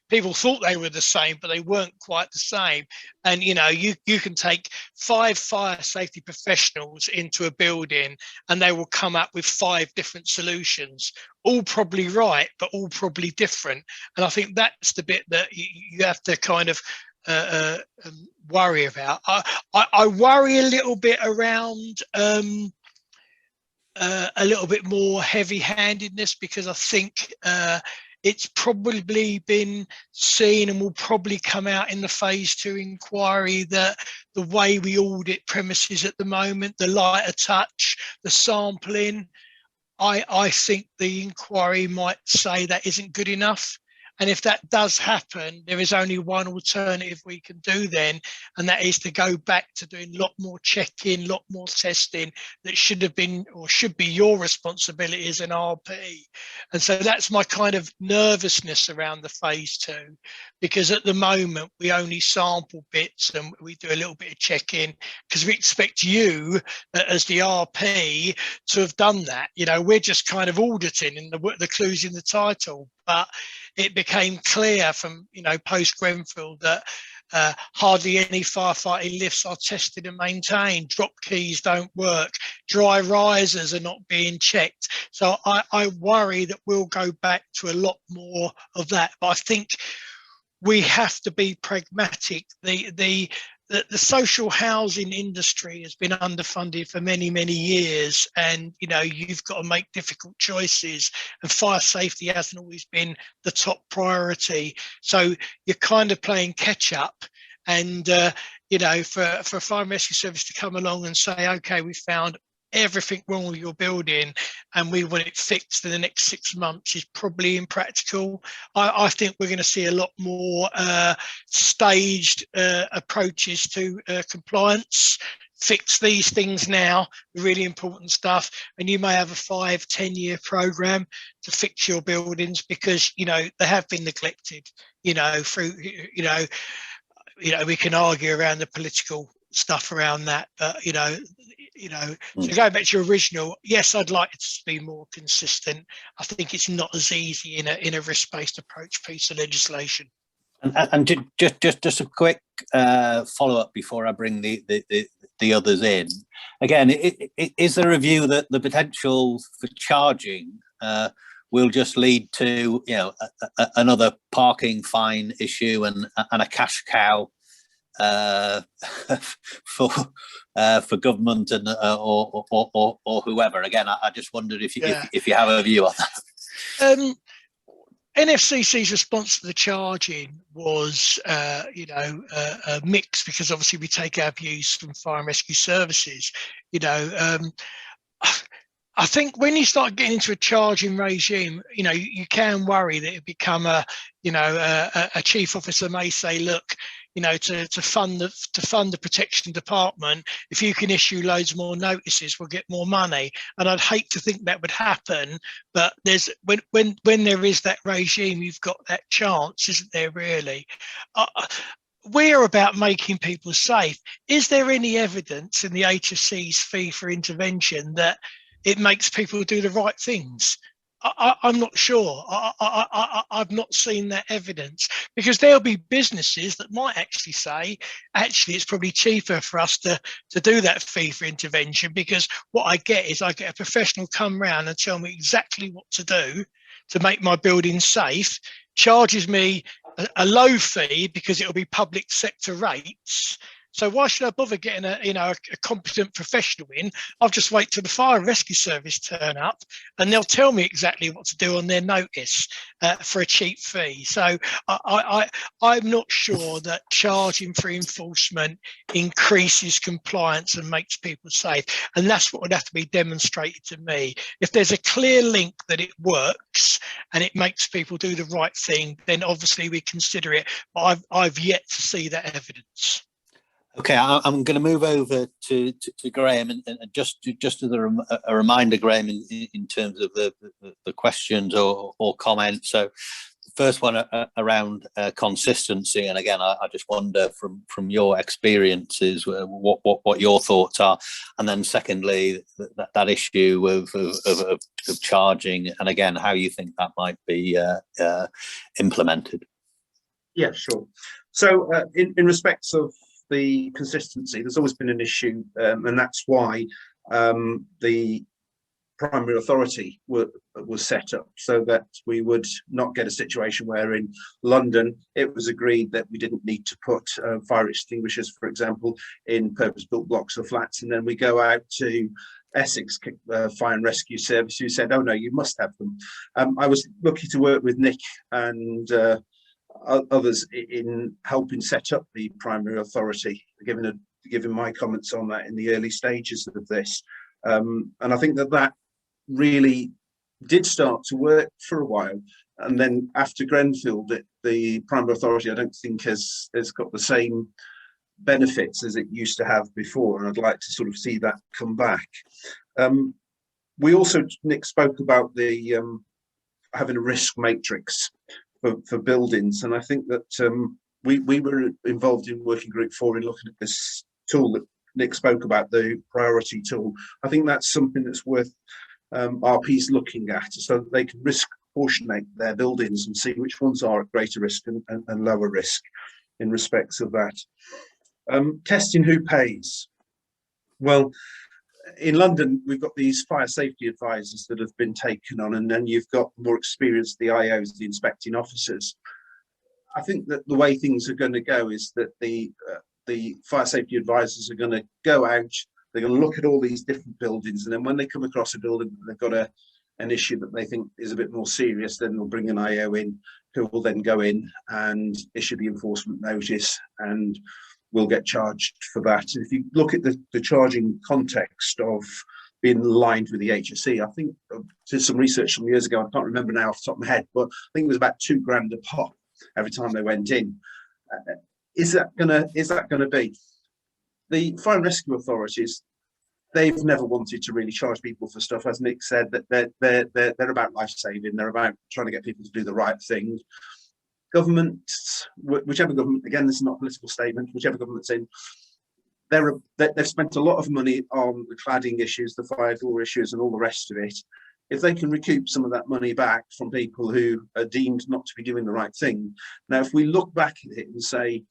People thought they were the same, but they weren't quite the same. And you can take 5 fire safety professionals into a building and they will come up with 5 different solutions, all probably right, but all probably different. And I think that's the bit that you have to kind of worry about. I worry a little bit around a little bit more heavy-handedness, because I think it's probably been seen and will probably come out in the phase 2 inquiry that the way we audit premises at the moment, the lighter touch, the sampling, I think the inquiry might say that isn't good enough. And if that does happen, there is only one alternative we can do then, and that is to go back to doing a lot more check-in, a lot more testing that should have been, or should be, your responsibility as an RP. And so that's my kind of nervousness around the phase 2, because at the moment we only sample bits and we do a little bit of check-in because we expect you as the RP to have done that. We're just kind of auditing, and the clue's in the title. But it became clear from, post Grenfell that hardly any firefighting lifts are tested and maintained. Drop keys don't work. Dry risers are not being checked. So I worry that we'll go back to a lot more of that. But I think we have to be pragmatic. The social housing industry has been underfunded for many, many years, and you've got to make difficult choices, and fire safety hasn't always been the top priority. So you're kind of playing catch up, and for a fire and rescue service to come along and say, okay, we found everything wrong with your building and we want it fixed in the next 6 months is probably impractical. I think we're going to see a lot more staged approaches to compliance. Fix these things now, the really important stuff, and you may have a 5-10 year program to fix your buildings, because they have been neglected, through we can argue around the political stuff around that, but so going back to your original, yes, I'd like it to be more consistent. I think it's not as easy in a risk-based approach piece of legislation. And just a quick follow-up before I bring the others in. Again, is there a view that the potential for charging will just lead to another parking fine issue and a cash cow for government and or whoever? Again, I just wondered if you have a view on that. NFCC's response to the charging was, mixed, because obviously we take our views from fire and rescue services. I think when you start getting into a charging regime, you can worry that it become a chief officer may say, look, to fund the protection department, if you can issue loads more notices, we'll get more money. And I'd hate to think that would happen, but there's when there is that regime, you've got that chance, isn't there? Really, we're about making people safe. Is there any evidence in the HSC's fee for intervention that it makes people do the right things? I'm not sure. I've not seen that evidence, because there'll be businesses that might actually say, actually, it's probably cheaper for us to do that fee for intervention, because what I get is I get a professional come round and tell me exactly what to do to make my building safe, charges me a low fee because it'll be public sector rates, So why should I bother getting a competent professional in? I'll just wait till the fire and rescue service turn up, and they'll tell me exactly what to do on their notice for a cheap fee. So I'm not sure that charging for enforcement increases compliance and makes people safe, and that's what would have to be demonstrated to me. If there's a clear link that it works and it makes people do the right thing, then obviously we consider it, but I've yet to see that evidence. Okay, I'm going to move over to Graham, and just as a reminder, Graham, in terms of the questions or comments. So the first one around consistency, and again, I just wonder from your experiences what your thoughts are, and then secondly that issue of charging, and again how you think that might be implemented. Yeah, sure. So in respects of the consistency, there's always been an issue, and that's why the primary authority was set up, so that we would not get a situation where in London it was agreed that we didn't need to put fire extinguishers, for example, in purpose-built blocks or flats, and then we go out to Essex Fire and Rescue Service who said, oh no, you must have them. I was lucky to work with Nick and others in helping set up the primary authority, giving my comments on that in the early stages of this, and I think that really did start to work for a while. And then after Grenfell, the primary authority I don't think has got the same benefits as it used to have before, and I'd like to sort of see that come back. We also, Nick spoke about the having a risk matrix for buildings, and I think that we were involved in Working Group 4 in looking at this tool that Nick spoke about, the priority tool. I think that's something that's worth RPs looking at, so that they can risk proportionate their buildings and see which ones are at greater risk and lower risk in respects of that. Testing who pays. Well, in London, we've got these fire safety advisors that have been taken on, and then you've got more experienced, the IOs, the inspecting officers. I think that the way things are going to go is that the fire safety advisors are going to go out, they're going to look at all these different buildings, and then when they come across a building that they've got an issue that they think is a bit more serious, then they'll bring an IO in who will then go in and issue the enforcement notice, and will get charged for that. And if you look at the charging context of being aligned with the HSE, I think I did some research some years ago, I can't remember now off the top of my head, but I think it was about £2 a pop every time they went in. Is that gonna be? The fire and rescue authorities, they've never wanted to really charge people for stuff, as Nick said, that they're about life saving, they're about trying to get people to do the right thing. Governments, whichever government, again, this is not a political statement, whichever government's in, they've spent a lot of money on the cladding issues, the fire door issues, and all the rest of it. If they can recoup some of that money back from people who are deemed not to be doing the right thing. Now, if we look back at it and say,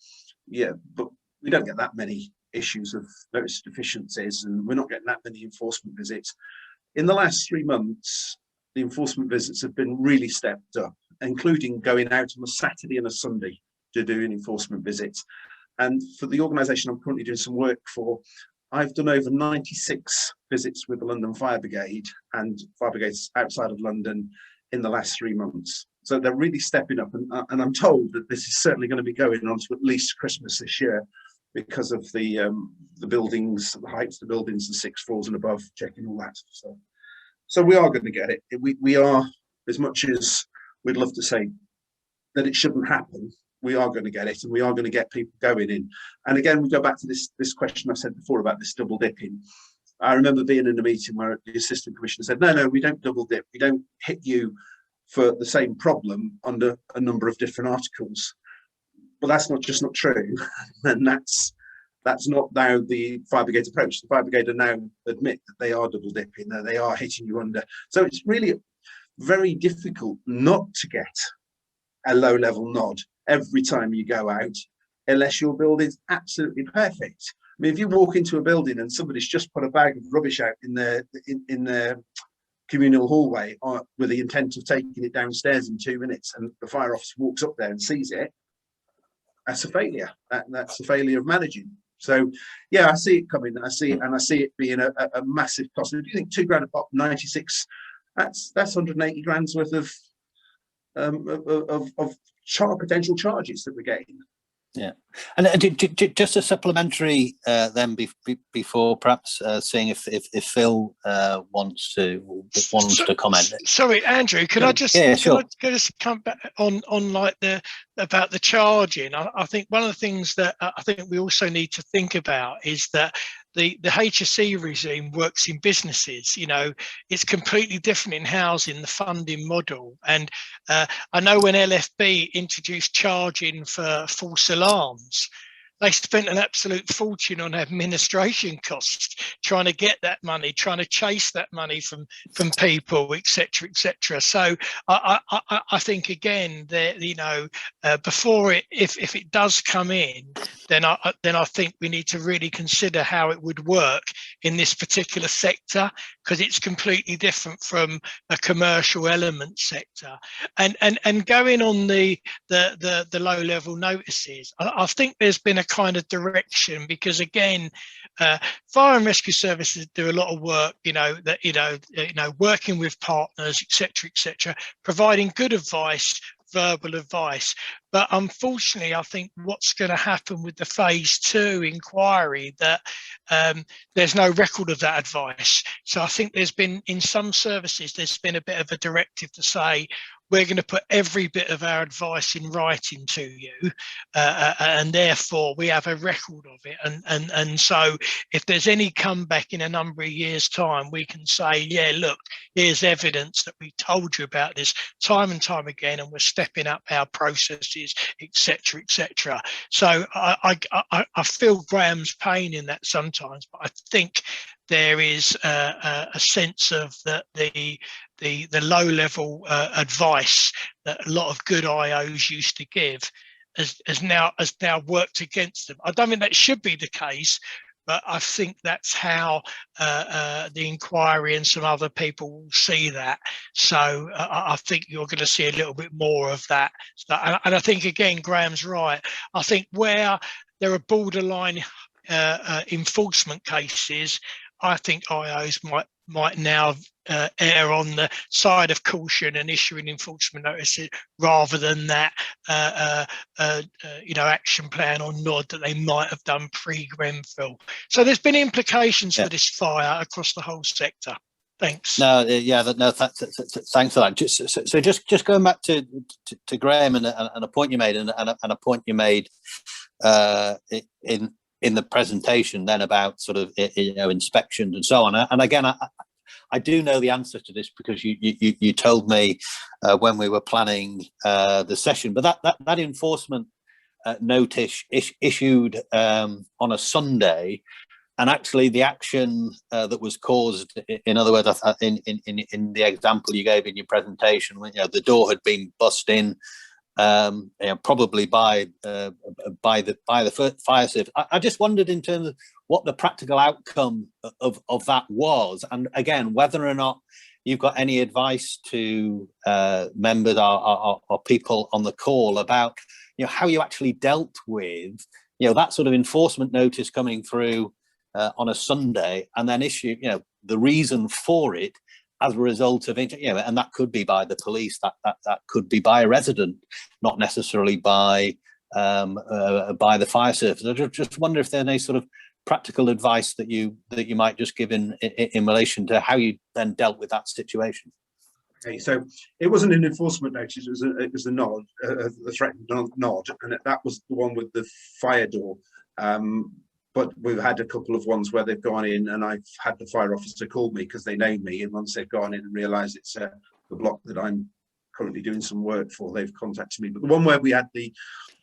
yeah, but we don't get that many issues of notice deficiencies, and we're not getting that many enforcement visits. In the last 3 months, the enforcement visits have been really stepped up, including going out on a Saturday and a Sunday to do an enforcement visit. And for the organisation I'm currently doing some work for, I've done over 96 visits with the London Fire Brigade and fire brigades outside of London in the last 3 months. So they're really stepping up, and I'm told that this is certainly going to be going on to at least Christmas this year, because of the buildings, the heights of the buildings, the 6 floors and above, checking all that stuff. So we are going to get it. We are, as much as we'd love to say that it shouldn't happen, we are going to get it, and we are going to get people going in. And again, we go back to this question I said before about this double dipping. I remember being in a meeting where the assistant commissioner said, no, we don't double dip. We don't hit you for the same problem under a number of different articles. Well, that's not true. And that's not now the fire brigade's approach. The fire brigade are now admit that they are double dipping, that they are hitting you under. So it's really very difficult not to get a low level nod every time you go out, unless your building's absolutely perfect. I mean, if you walk into a building and somebody's just put a bag of rubbish out in their communal hallway with the intent of taking it downstairs in 2 minutes, and the fire officer walks up there and sees it, that's a failure. That's a failure of managing. So yeah, I see it coming. I see it being a massive cost. If you think £2 a pop, 96, that's 180 grand's worth of potential charges that we're getting. Yeah, and just a supplementary then before perhaps seeing if Phil wants to comment. Sorry, Andrew, can I just sure. can I just come back on like about the charging? I think one of the things that I think we also need to think about is that the HSE regime works in businesses. You know, it's completely different in housing, the funding model. And I know when LFB introduced charging for false alarms, they spent an absolute fortune on administration costs, trying to get that money, trying to chase that money from people, etc., etc. So I think again that, you know, before if it does come in, then I think we need to really consider how it would work in this particular sector, because it's completely different from a commercial element sector. And going on the low level notices, I think there's been a kind of direction, because again, fire and rescue services do a lot of work, working with partners, etc., providing good advice, verbal advice. But unfortunately, I think what's going to happen with the phase 2 inquiry, that there's no record of that advice. So I think there's been, in some services, there's been a bit of a directive to say, we're going to put every bit of our advice in writing to you, and therefore we have a record of it. And so if there's any comeback in a number of years' time, we can say, yeah, look, here's evidence that we told you about this time and time again, and we're stepping up our processes, etc., etc. So I feel Graham's pain in that sometimes, but I think there is a sense of the low level advice that a lot of good IOs used to give has now worked against them. I don't think that should be the case, but I think that's how the inquiry and some other people will see that. So I think you're going to see a little bit more of that. And I think, again, Graham's right. I think where there are borderline enforcement cases, I think IOs might now err on the side of caution and issuing enforcement notices, rather than that action plan or nod that they might have done pre-Grenfell. So there's been implications for this fire across the whole sector. Thanks. No, thanks for that. Just going back to Graham and a point you made, and a point you made in the presentation then about sort of inspections and so on. And again, I do know the answer to this, because you told me when we were planning the session. But that enforcement notice issued on a Sunday, and actually the action that was caused, in other words, in the example you gave in your presentation, when the door had been bust in, probably by the fire service. I just wondered, in terms of what the practical outcome of that was, and again, whether or not you've got any advice to members or people on the call about how you actually dealt with that sort of enforcement notice coming through on a Sunday, and then issue the reason for it as a result of it, and that could be by the police, that could be by a resident, not necessarily by the fire service. I just wonder if there's any sort of practical advice that you might just give in relation to how you then dealt with that situation. Okay, so it wasn't an enforcement notice; it was a nod, a threatened nod, and that was the one with the fire door. But we've had a couple of ones where they've gone in, and I've had the fire officer call me because they know me, and once they've gone in and realised it's the block that I'm currently doing some work for, they've contacted me. But the one where we had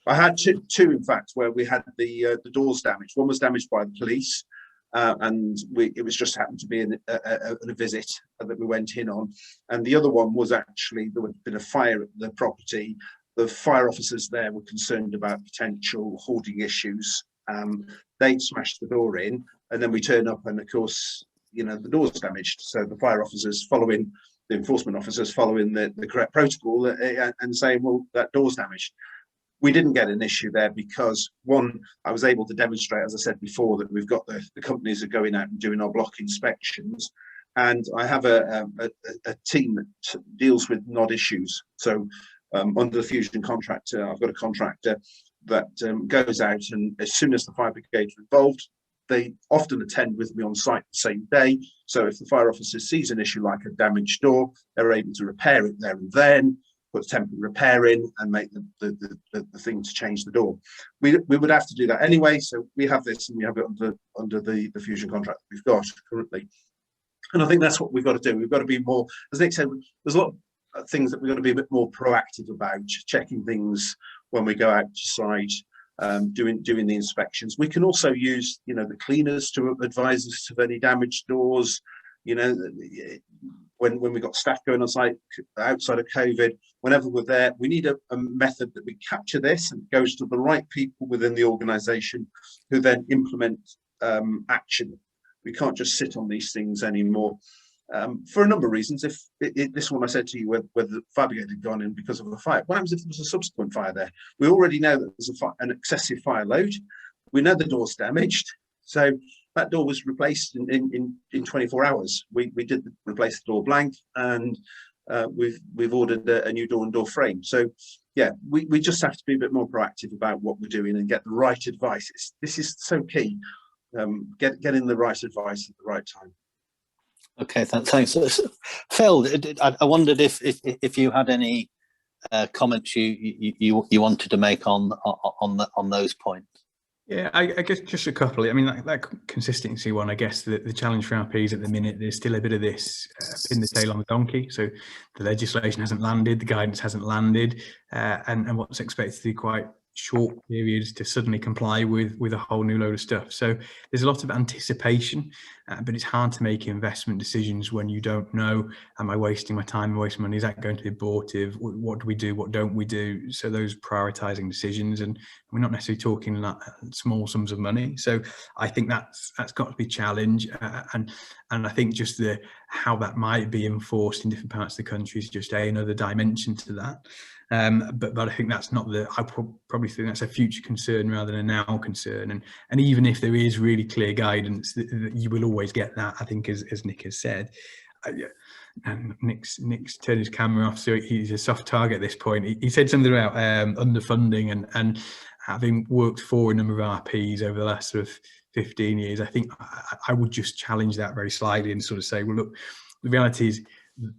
I had two in fact, where we had the doors damaged. One was damaged by the police, and it was just happened to be a visit that we went in on, and the other one was actually there had been a fire at the property. The fire officers there were concerned about potential hoarding issues. They smashed the door in, and then we turn up, and of course, the door's damaged. So the fire officers, following the enforcement officers, following the correct protocol, and saying, well, that door's damaged. We didn't get an issue there because, one, I was able to demonstrate, as I said before, that we've got the companies are going out and doing our block inspections, and I have a team that deals with NOD issues. So under the Fusion contractor, I've got a contractor that goes out, and as soon as the fire brigade are involved, they often attend with me on site the same day. So if the fire officer sees an issue like a damaged door, they're able to repair it there and then, put temporary repair in and make the thing to change the door. We would have to do that anyway, so we have this, and we have it under the Fusion contract that we've got currently. And I think that's what we've got to do. We've got to be more, as Nick said, there's a lot of things that we've got to be a bit more proactive about, checking things when we go out to site, doing the inspections. We can also use, the cleaners to advise us of any damaged doors. When we got staff going on site outside of COVID, whenever we're there, we need a method that we capture this and goes to the right people within the organisation who then implement action. We can't just sit on these things anymore. For a number of reasons. If this one I said to you, where the fire brigade had gone in because of a fire, what happens if there was a subsequent fire there? We already know that there's an excessive fire load. We know the door's damaged, so that door was replaced in 24 hours. We did replace the door blank, and we've ordered a new door and door frame. So yeah, we just have to be a bit more proactive about what we're doing and get the right advice. This is so key. Getting the right advice at the right time. Okay, thanks. Phil, I wondered if you had any comments you wanted to make on those points. Yeah, I guess just a couple. I mean, that consistency one, I guess the challenge for RPs at the minute, there's still a bit of this pin the tail on the donkey. So the legislation hasn't landed, the guidance hasn't landed, and what's expected to be quite short periods to suddenly comply with a whole new load of stuff. So there's a lot of anticipation, but it's hard to make investment decisions when you don't know, am I wasting my time, am I wasting money, is that going to be abortive, what do we do, what don't we do? So those prioritizing decisions, and we're not necessarily talking like small sums of money. So I think that's got to be a challenge, and I think just how that might be enforced in different parts of the country is just another dimension to that. But I think that's not I probably think that's a future concern rather than a now concern. And even if there is really clear guidance, that you will always get that, I think, as Nick has said. And Nick's turned his camera off, so he's a soft target at this point. He said something about underfunding and having worked for a number of RPs over the last sort of 15 years. I think I would just challenge that very slightly and sort of say, well, look, the reality is,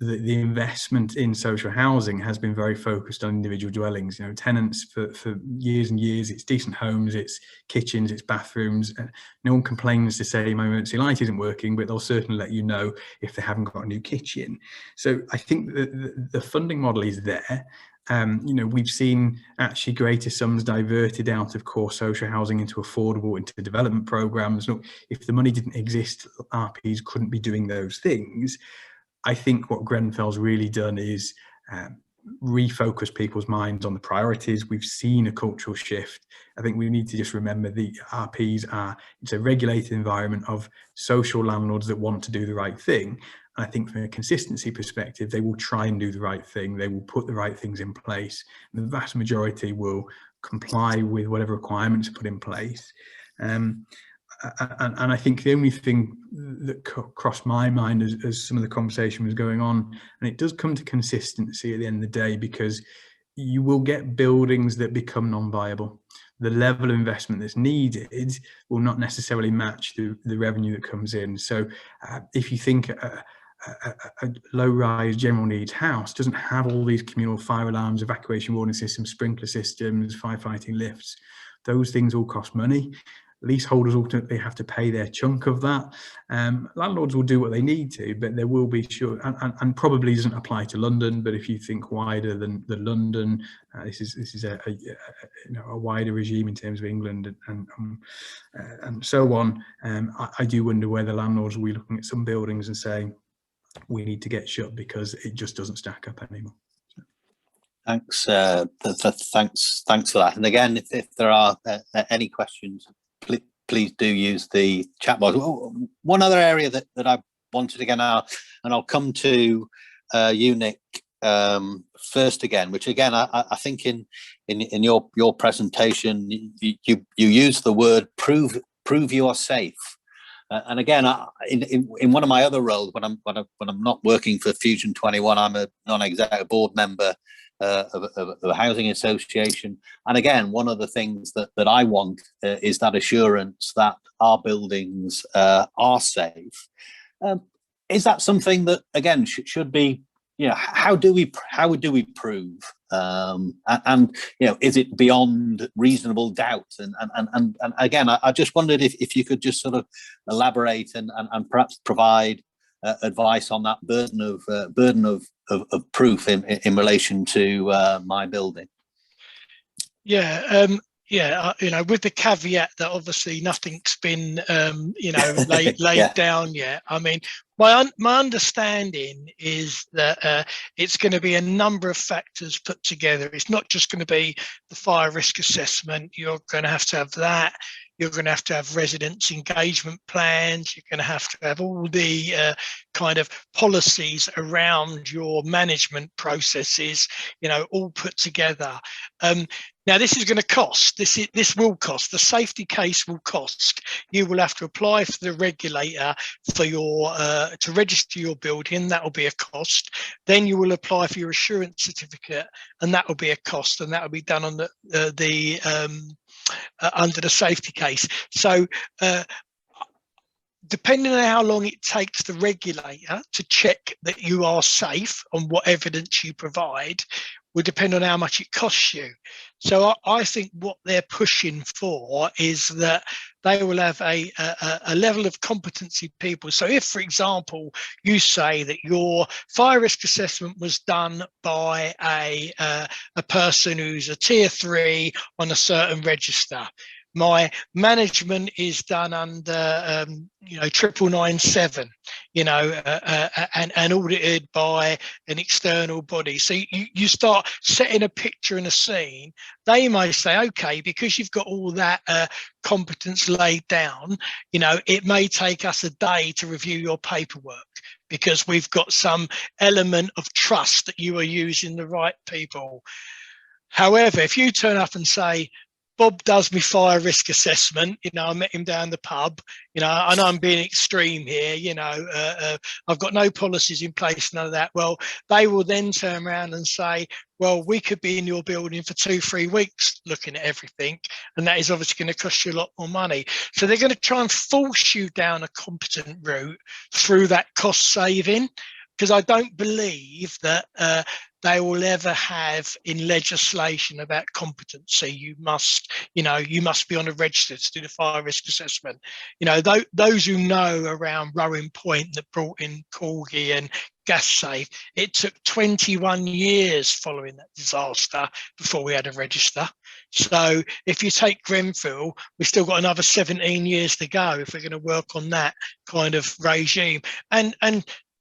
the investment in social housing has been very focused on individual dwellings. Tenants for years and years, it's decent homes, it's kitchens, it's bathrooms. No one complains to say my emergency light isn't working, but they'll certainly let you know if they haven't got a new kitchen. So I think the funding model is there. We've seen actually greater sums diverted out of core social housing into affordable, into development programs. Look, if the money didn't exist, RPs couldn't be doing those things. I think what Grenfell's really done is refocus people's minds on the priorities. We've seen a cultural shift. I think we need to just remember the RPs it's a regulated environment of social landlords that want to do the right thing. And I think from a consistency perspective, they will try and do the right thing. They will put the right things in place. And the vast majority will comply with whatever requirements are put in place. And I think the only thing that crossed my mind as some of the conversation was going on, and it does come to consistency at the end of the day, because you will get buildings that become non-viable. The level of investment that's needed will not necessarily match the revenue that comes in. So if you think a low-rise general needs house doesn't have all these communal fire alarms, evacuation warning systems, sprinkler systems, firefighting lifts, those things all cost money. Leaseholders ultimately have to pay their chunk of that. Landlords will do what they need to, but there will be and probably doesn't apply to London. But if you think wider than London, this is a wider regime in terms of England and so on. I do wonder whether landlords will be looking at some buildings and saying we need to get shut because it just doesn't stack up anymore. Thanks. Thanks for that. And again, if there are any questions, please do use the chat box. One other area that I wanted to get out, and I'll come to you, Nick, first again, which again I think in your presentation you use the word prove you are safe. And again, in one of my other roles, when I'm not working for Fusion21, I'm a non-executive board member of a housing association. And again, one of the things that I want is that assurance that our buildings are safe. Is that something that again should be, you know, how do we prove, and you know, is it beyond reasonable doubt? And again, I just wondered if you could just sort of elaborate and perhaps provide advice on that burden of proof in relation to my building. Yeah. Yeah, you know, with the caveat that obviously nothing's been, you know, laid Yeah. down yet. I mean, my understanding is that it's going to be a number of factors put together. It's not just going to be the fire risk assessment. You're going to have that. You're going to have residents' engagement plans. You're going to have all the kind of policies around your management processes, you know, all put together. Now, this is going to cost. This will cost. The safety case will cost. You will have to apply for the regulator for your to register your building. That will be a cost. Then you will apply for your assurance certificate, and that will be a cost. And that will be done on under the safety case. So depending on how long it takes the regulator to check that you are safe on what evidence you provide will depend on how much it costs you. So I think what they're pushing for is that they will have a level of competency people. So if, for example, you say that your fire risk assessment was done by a person who's a tier 3 on a certain register, my management is done under, you know, 9997, you know, and audited by an external body. So you start setting a picture and a scene. They may say, okay, because you've got all that competence laid down, you know, it may take us a day to review your paperwork because we've got some element of trust that you are using the right people. However, if you turn up and say, Bob does me fire risk assessment, you know, I met him down the pub, you know, and I'm being extreme here, you know, I've got no policies in place, none of that. Well, they will then turn around and say, well, we could be in your building for 2-3 weeks looking at everything, and that is obviously going to cost you a lot more money. So they're going to try and force you down a competent route through that cost saving, because I don't believe that they will ever have in legislation about competency. You must be on a register to do the fire risk assessment. You know, those who know around Rowan Point that brought in Corgi and Gas Safe, it took 21 years following that disaster before we had a register. So if you take Grenfell, we've still got another 17 years to go if we're going to work on that kind of regime. And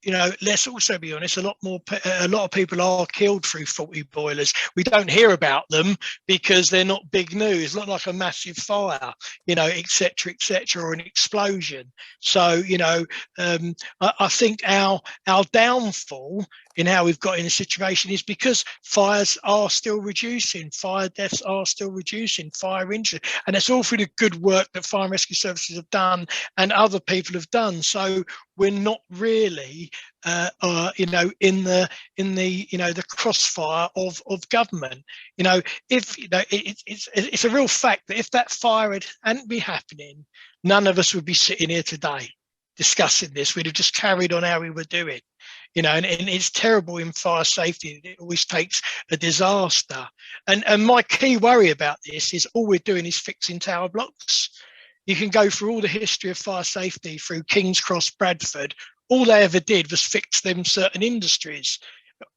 you know, let's also be honest, a lot of people are killed through faulty boilers. We don't hear about them because they're not big news, not like a massive fire, you know, et cetera, or an explosion. So, you know, I think our downfall in how we've got in a situation is because fires are still reducing, fire deaths are still reducing, fire injury, and it's all through the good work that fire and rescue services have done and other people have done. So we're not really, you know, in the you know, the crossfire of government. You know, if you know, it's a real fact that if that fire hadn't been happening, none of us would be sitting here today discussing this. We'd have just carried on how we were doing. You know, and it's terrible in fire safety. It always takes a disaster. And my key worry about this is all we're doing is fixing tower blocks. You can go through all the history of fire safety through King's Cross, Bradford. All they ever did was fix them certain industries.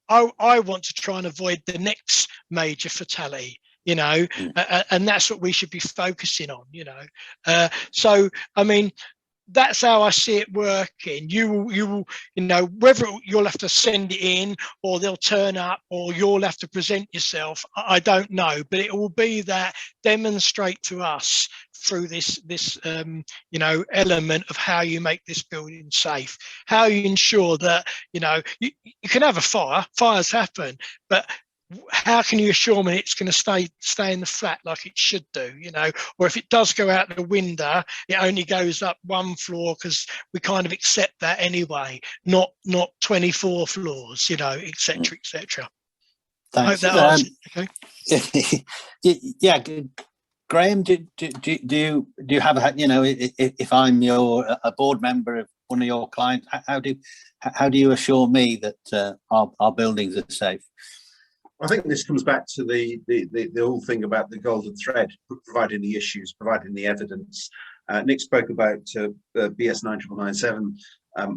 I want to try and avoid the next major fatality, you know, and that's what we should be focusing on, you know. So, I mean, that's how I see it working. You will, you know, whether you'll have to send it in or they'll turn up or you'll have to present yourself, I don't know, but it will be that demonstrate to us through this you know, element of how you make this building safe, how you ensure that, you know, you can have a fire, fires happen, but how can you assure me it's going to stay in the flat like it should do, you know, or if it does go out the window, it only goes up one floor because we kind of accept that anyway, not 24 floors, you know, etc., etc. I hope that answers. Okay. Yeah, Graham, do you have a, you know, if I'm a board member of one of your clients, how do you assure me that our buildings are safe? I think this comes back to the whole thing about the golden thread, providing the issues, providing the evidence. Nick spoke about BS 9997.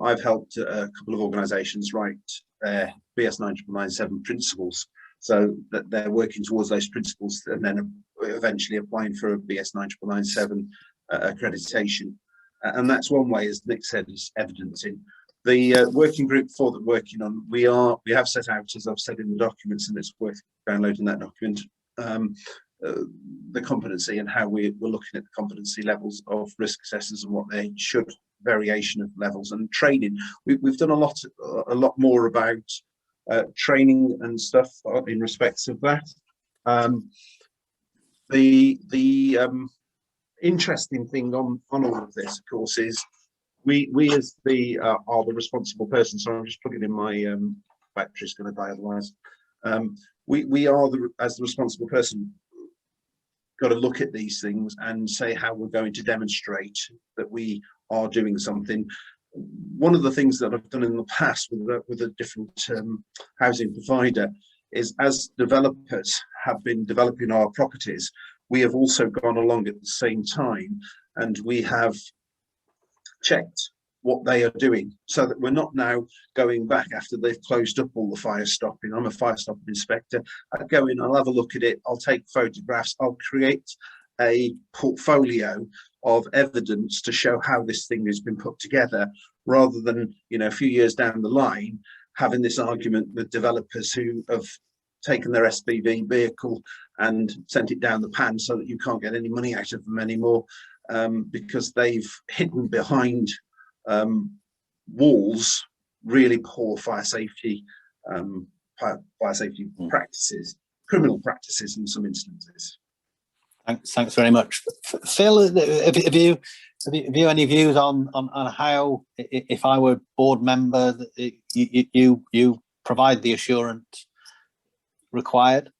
I've helped a couple of organisations write BS 9997 principles, so that they're working towards those principles and then eventually applying for a BS 9997 accreditation. And that's one way, as Nick said, is evidencing. The working group for that working on, we have set out, as I've said in the documents, and it's worth downloading that document, the competency and how we're looking at the competency levels of risk assessors and what they should, variation of levels and training. We've done a lot more about training and stuff in respects of that. The interesting thing on all of this, of course, is we as are the responsible person. So I'm just plugging in my battery's going to die otherwise. We are as the responsible person got to look at these things and say how we're going to demonstrate that we are doing something. One of the things that I've done in the past with a different housing provider is, as developers have been developing our properties, we have also gone along at the same time and we have checked what they are doing, so that we're not now going back after they've closed up all the fire stopping. I'm a fire stopping inspector. I'd go in, I'll have a look at it, I'll take photographs, I'll create a portfolio of evidence to show how this thing has been put together, rather than, you know, a few years down the line having this argument with developers who have taken their SPV vehicle and sent it down the pan so that you can't get any money out of them anymore, because they've hidden behind walls really poor fire safety practices, criminal practices in some instances. Thanks very much, Phil. Have you any views on how, if I were board member, you provide the assurance required?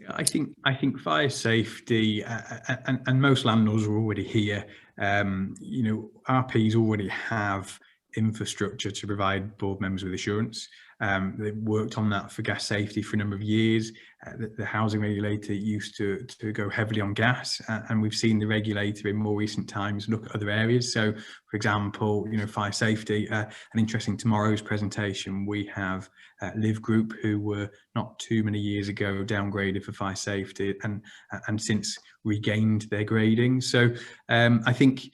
I think fire safety, and most landlords are already here. You know, RPs already have infrastructure to provide board members with assurance. They've worked on that for gas safety for a number of years. The housing regulator used to go heavily on gas, and we've seen the regulator in more recent times look at other areas. So, for example, you know, fire safety. An interesting tomorrow's presentation, we have Live Group, who were not too many years ago downgraded for fire safety, and since regained their grading. So I think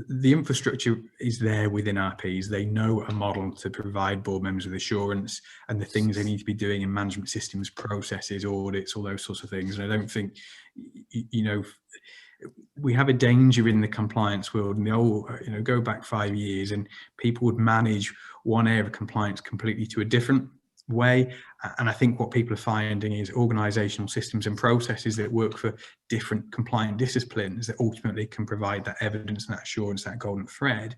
the infrastructure is there within RPs. They know a model to provide board members with assurance and the things they need to be doing in management systems, processes, audits, all those sorts of things. And I don't think, you know, we have a danger in the compliance world. And you know, go back 5 years and people would manage one area of compliance completely to a different way. And I think what people are finding is organizational systems and processes that work for different compliant disciplines that ultimately can provide that evidence and that assurance, that golden thread.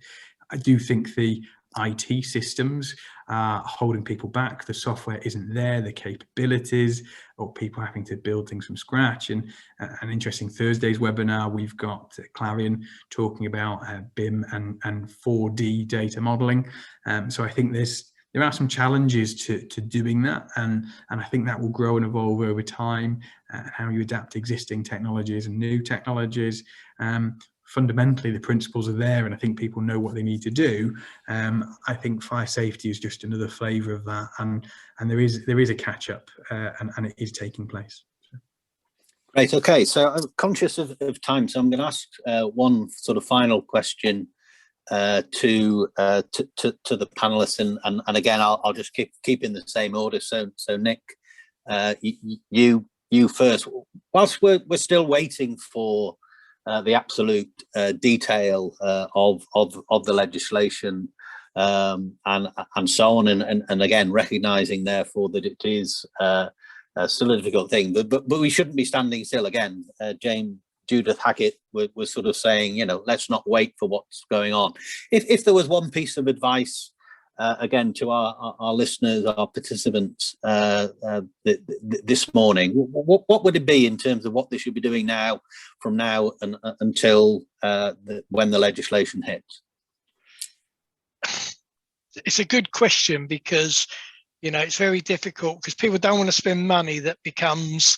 I do think the IT systems are holding people back. The software isn't there, the capabilities, or people having to build things from scratch. And an interesting Thursday's webinar, we've got Clarion talking about BIM and 4D data modeling. So I think there are some challenges to doing that, and I think that will grow and evolve over time, how you adapt existing technologies and new technologies. Fundamentally, the principles are there, and I think people know what they need to do. I think fire safety is just another flavour of that, and there is a catch up, and it is taking place. Great. Okay, so I'm conscious of time, so I'm going to ask one sort of final question to the panelists, and again I'll just keep in the same order. So Nick, you first. Whilst we're still waiting for the absolute detail of the legislation and so on, and again recognising therefore that it is still a difficult thing, but we shouldn't be standing still. Again, Judith Hackett was sort of saying, you know, let's not wait for what's going on. If there was one piece of advice, again, to our listeners, our participants this morning, what would it be in terms of what they should be doing now, from now and until when the legislation hits? It's a good question, because, you know, it's very difficult because people don't want to spend money that becomes,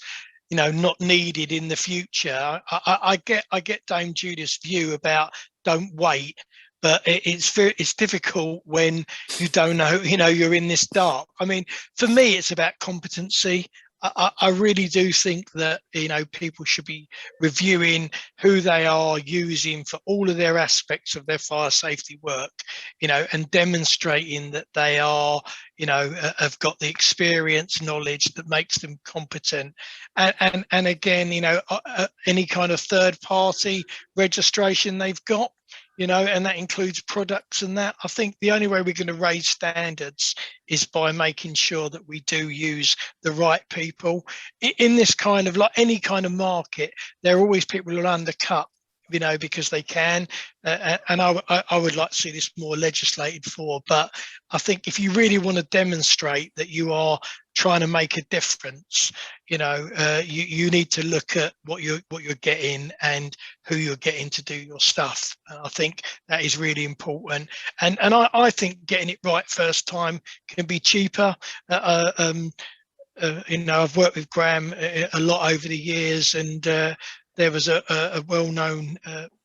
you know, not needed in the future. I get Dame Judith's view about don't wait, but it's difficult when you don't know, you know, you're in this dark. I mean, for me, it's about competency. I really do think that, you know, people should be reviewing who they are using for all of their aspects of their fire safety work, you know, and demonstrating that they are, you know, have got the experience, knowledge that makes them competent. And again, you know, any kind of third party registration they've got, you know, and that includes products and that. I think the only way we're going to raise standards is by making sure that we do use the right people. In this kind of, like any kind of market, there are always people who will undercut, you know, because they can. And I would like to see this more legislated for. But I think if you really want to demonstrate that you are trying to make a difference, you know, you need to look at what you're getting and who you're getting to do your stuff. And I think that is really important. And I think getting it right first time can be cheaper. You know, I've worked with Graham a lot over the years, and there was a well-known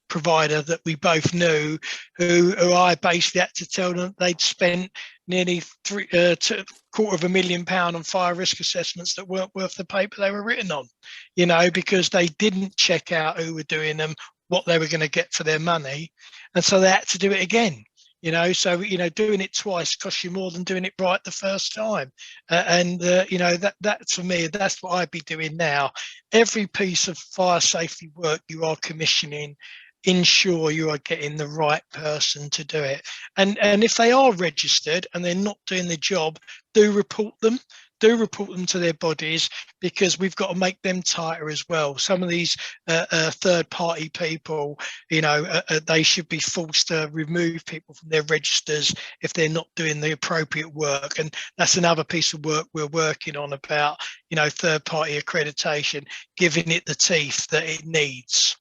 provider that we both knew who I basically had to tell them they'd spent nearly £250,000 on fire risk assessments that weren't worth the paper they were written on, you know, because they didn't check out who were doing them, what they were going to get for their money, and so they had to do it again. You know, so, you know, doing it twice costs you more than doing it right the first time. You know, that for me, that's what I'd be doing now. Every piece of fire safety work you are commissioning, ensure you are getting the right person to do it. And if they are registered and they're not doing the job, do report them. Do report them to their bodies, because we've got to make them tighter as well. Some of these third-party people, you know, they should be forced to remove people from their registers if they're not doing the appropriate work. And that's another piece of work we're working on about, you know, third-party accreditation, giving it the teeth that it needs.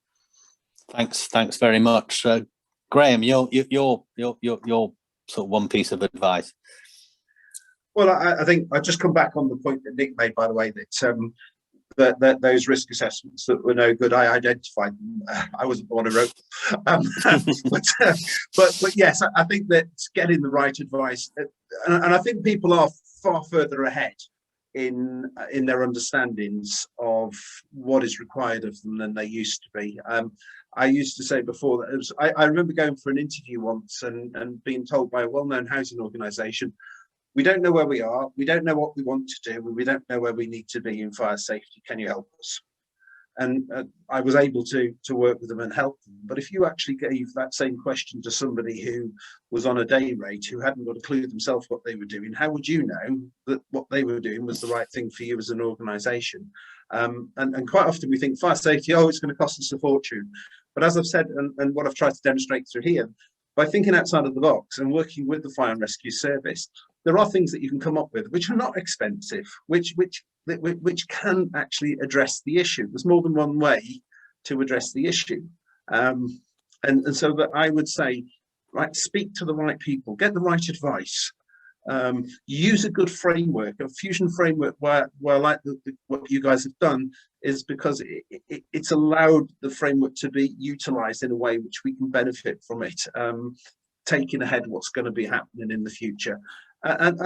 Thanks very much, Graham. Your sort of one piece of advice. Well, I think I just come back on the point that Nick made, by the way, that those risk assessments that were no good, I identified them. I wasn't the one who wrote them. But yes, I think that getting the right advice, and I think people are far further ahead in their understandings of what is required of them than they used to be. I used to say before that I remember going for an interview once and being told by a well-known housing organisation, we don't know where we are, we don't know what we want to do, we don't know where we need to be in fire safety, can you help us? And I was able to work with them and help them. But if you actually gave that same question to somebody who was on a day rate, who hadn't got a clue themselves what they were doing, how would you know that what they were doing was the right thing for you as an organisation? And quite often we think fire safety, oh, it's going to cost us a fortune. But as I've said, and what I've tried to demonstrate through here, by thinking outside of the box and working with the Fire and Rescue Service, there are things that you can come up with which are not expensive, which can actually address the issue. There's more than one way to address the issue. And so that I would say, right, speak to the right people, get the right advice, use a good framework, a Fusion framework where I like what you guys have done is because it's allowed the framework to be utilised in a way which we can benefit from it, taking ahead what's going to be happening in the future. And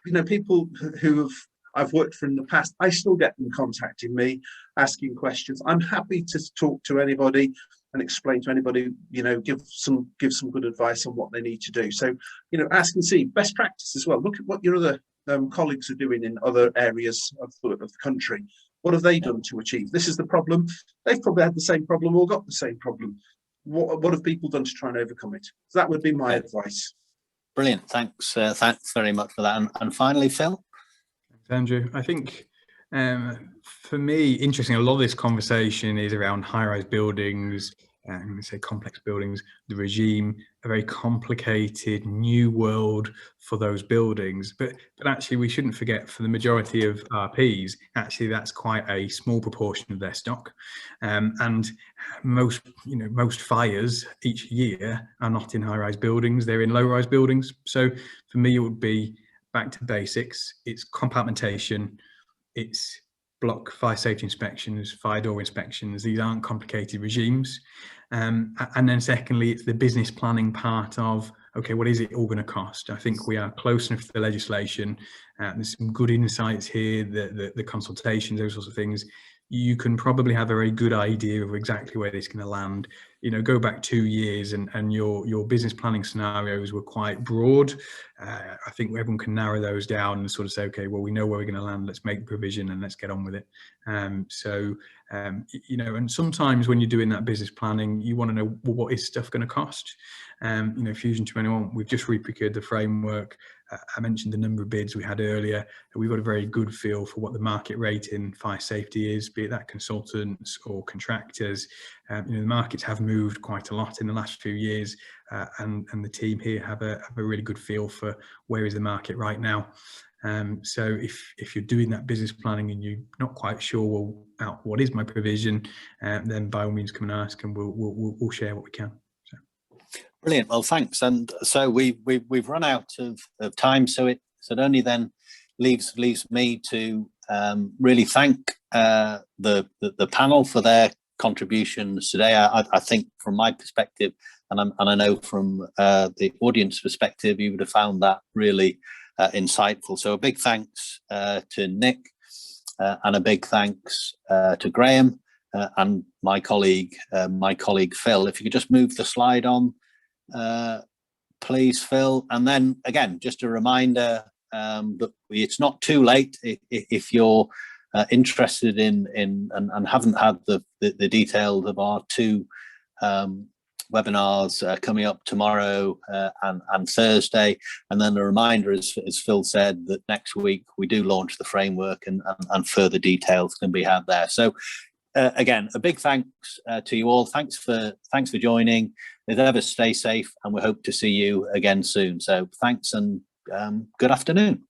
you know, people who I've worked for in the past, I still get them contacting me, asking questions. I'm happy to talk to anybody and explain to anybody, you know, give some good advice on what they need to do. So, you know, ask and see. Best practice as well. Look at what your other colleagues are doing in other areas of the country. What have they done to achieve? This is the problem. They've probably had the same problem or got the same problem. What have people done to try and overcome it? So that would be my advice. Brilliant. Thanks. Thanks very much for that. And finally, Phil. Thanks, Andrew. I think for me, interesting, a lot of this conversation is around high-rise buildings, I'm going to say complex buildings, the regime, a very complicated new world for those buildings. But actually, we shouldn't forget, for the majority of RPs, actually that's quite a small proportion of their stock. And most fires each year are not in high-rise buildings; they're in low-rise buildings. So for me, it would be back to basics. It's compartmentation. It's block fire safety inspections, fire door inspections. These aren't complicated regimes. And then secondly, it's the business planning part of, okay, what is it all going to cost? I think we are close enough to the legislation. There's some good insights here, the consultations, those sorts of things. You can probably have a very good idea of exactly where this is going to land. Go back 2 years and your business planning scenarios were quite broad. I think everyone can narrow those down and sort of say, okay, well, we know where we're going to land. Let's make provision and let's get on with it. And sometimes when you're doing that business planning, you want to know, well, what is stuff going to cost? Fusion21, we've just re-procured the framework. I mentioned the number of bids we had earlier. We've got a very good feel for what the market rate in fire safety is, be it that consultants or contractors. The markets have moved quite a lot in the last few years, and the team here have a really good feel for where is the market right now. So if you're doing that business planning and you're not quite sure, well, what is my provision, then by all means come and ask, and we'll share what we can. So. Brilliant. Well, thanks. And so we've run out of time, so it only then leaves me to really thank the panel for their contributions today. I think from my perspective, and I know from the audience perspective, you would have found that really insightful. So a big thanks to Nick, and a big thanks to Graham and my colleague Phil. If you could just move the slide on, please, Phil. And then again, just a reminder that it's not too late if you're interested in and haven't had the details of our 2 webinars coming up tomorrow and Thursday. And then a reminder, as Phil said, that next week we do launch the framework and further details can be had there. So again, a big thanks to you all. Thanks for joining. As ever, stay safe, and we hope to see you again soon. So thanks, and good afternoon.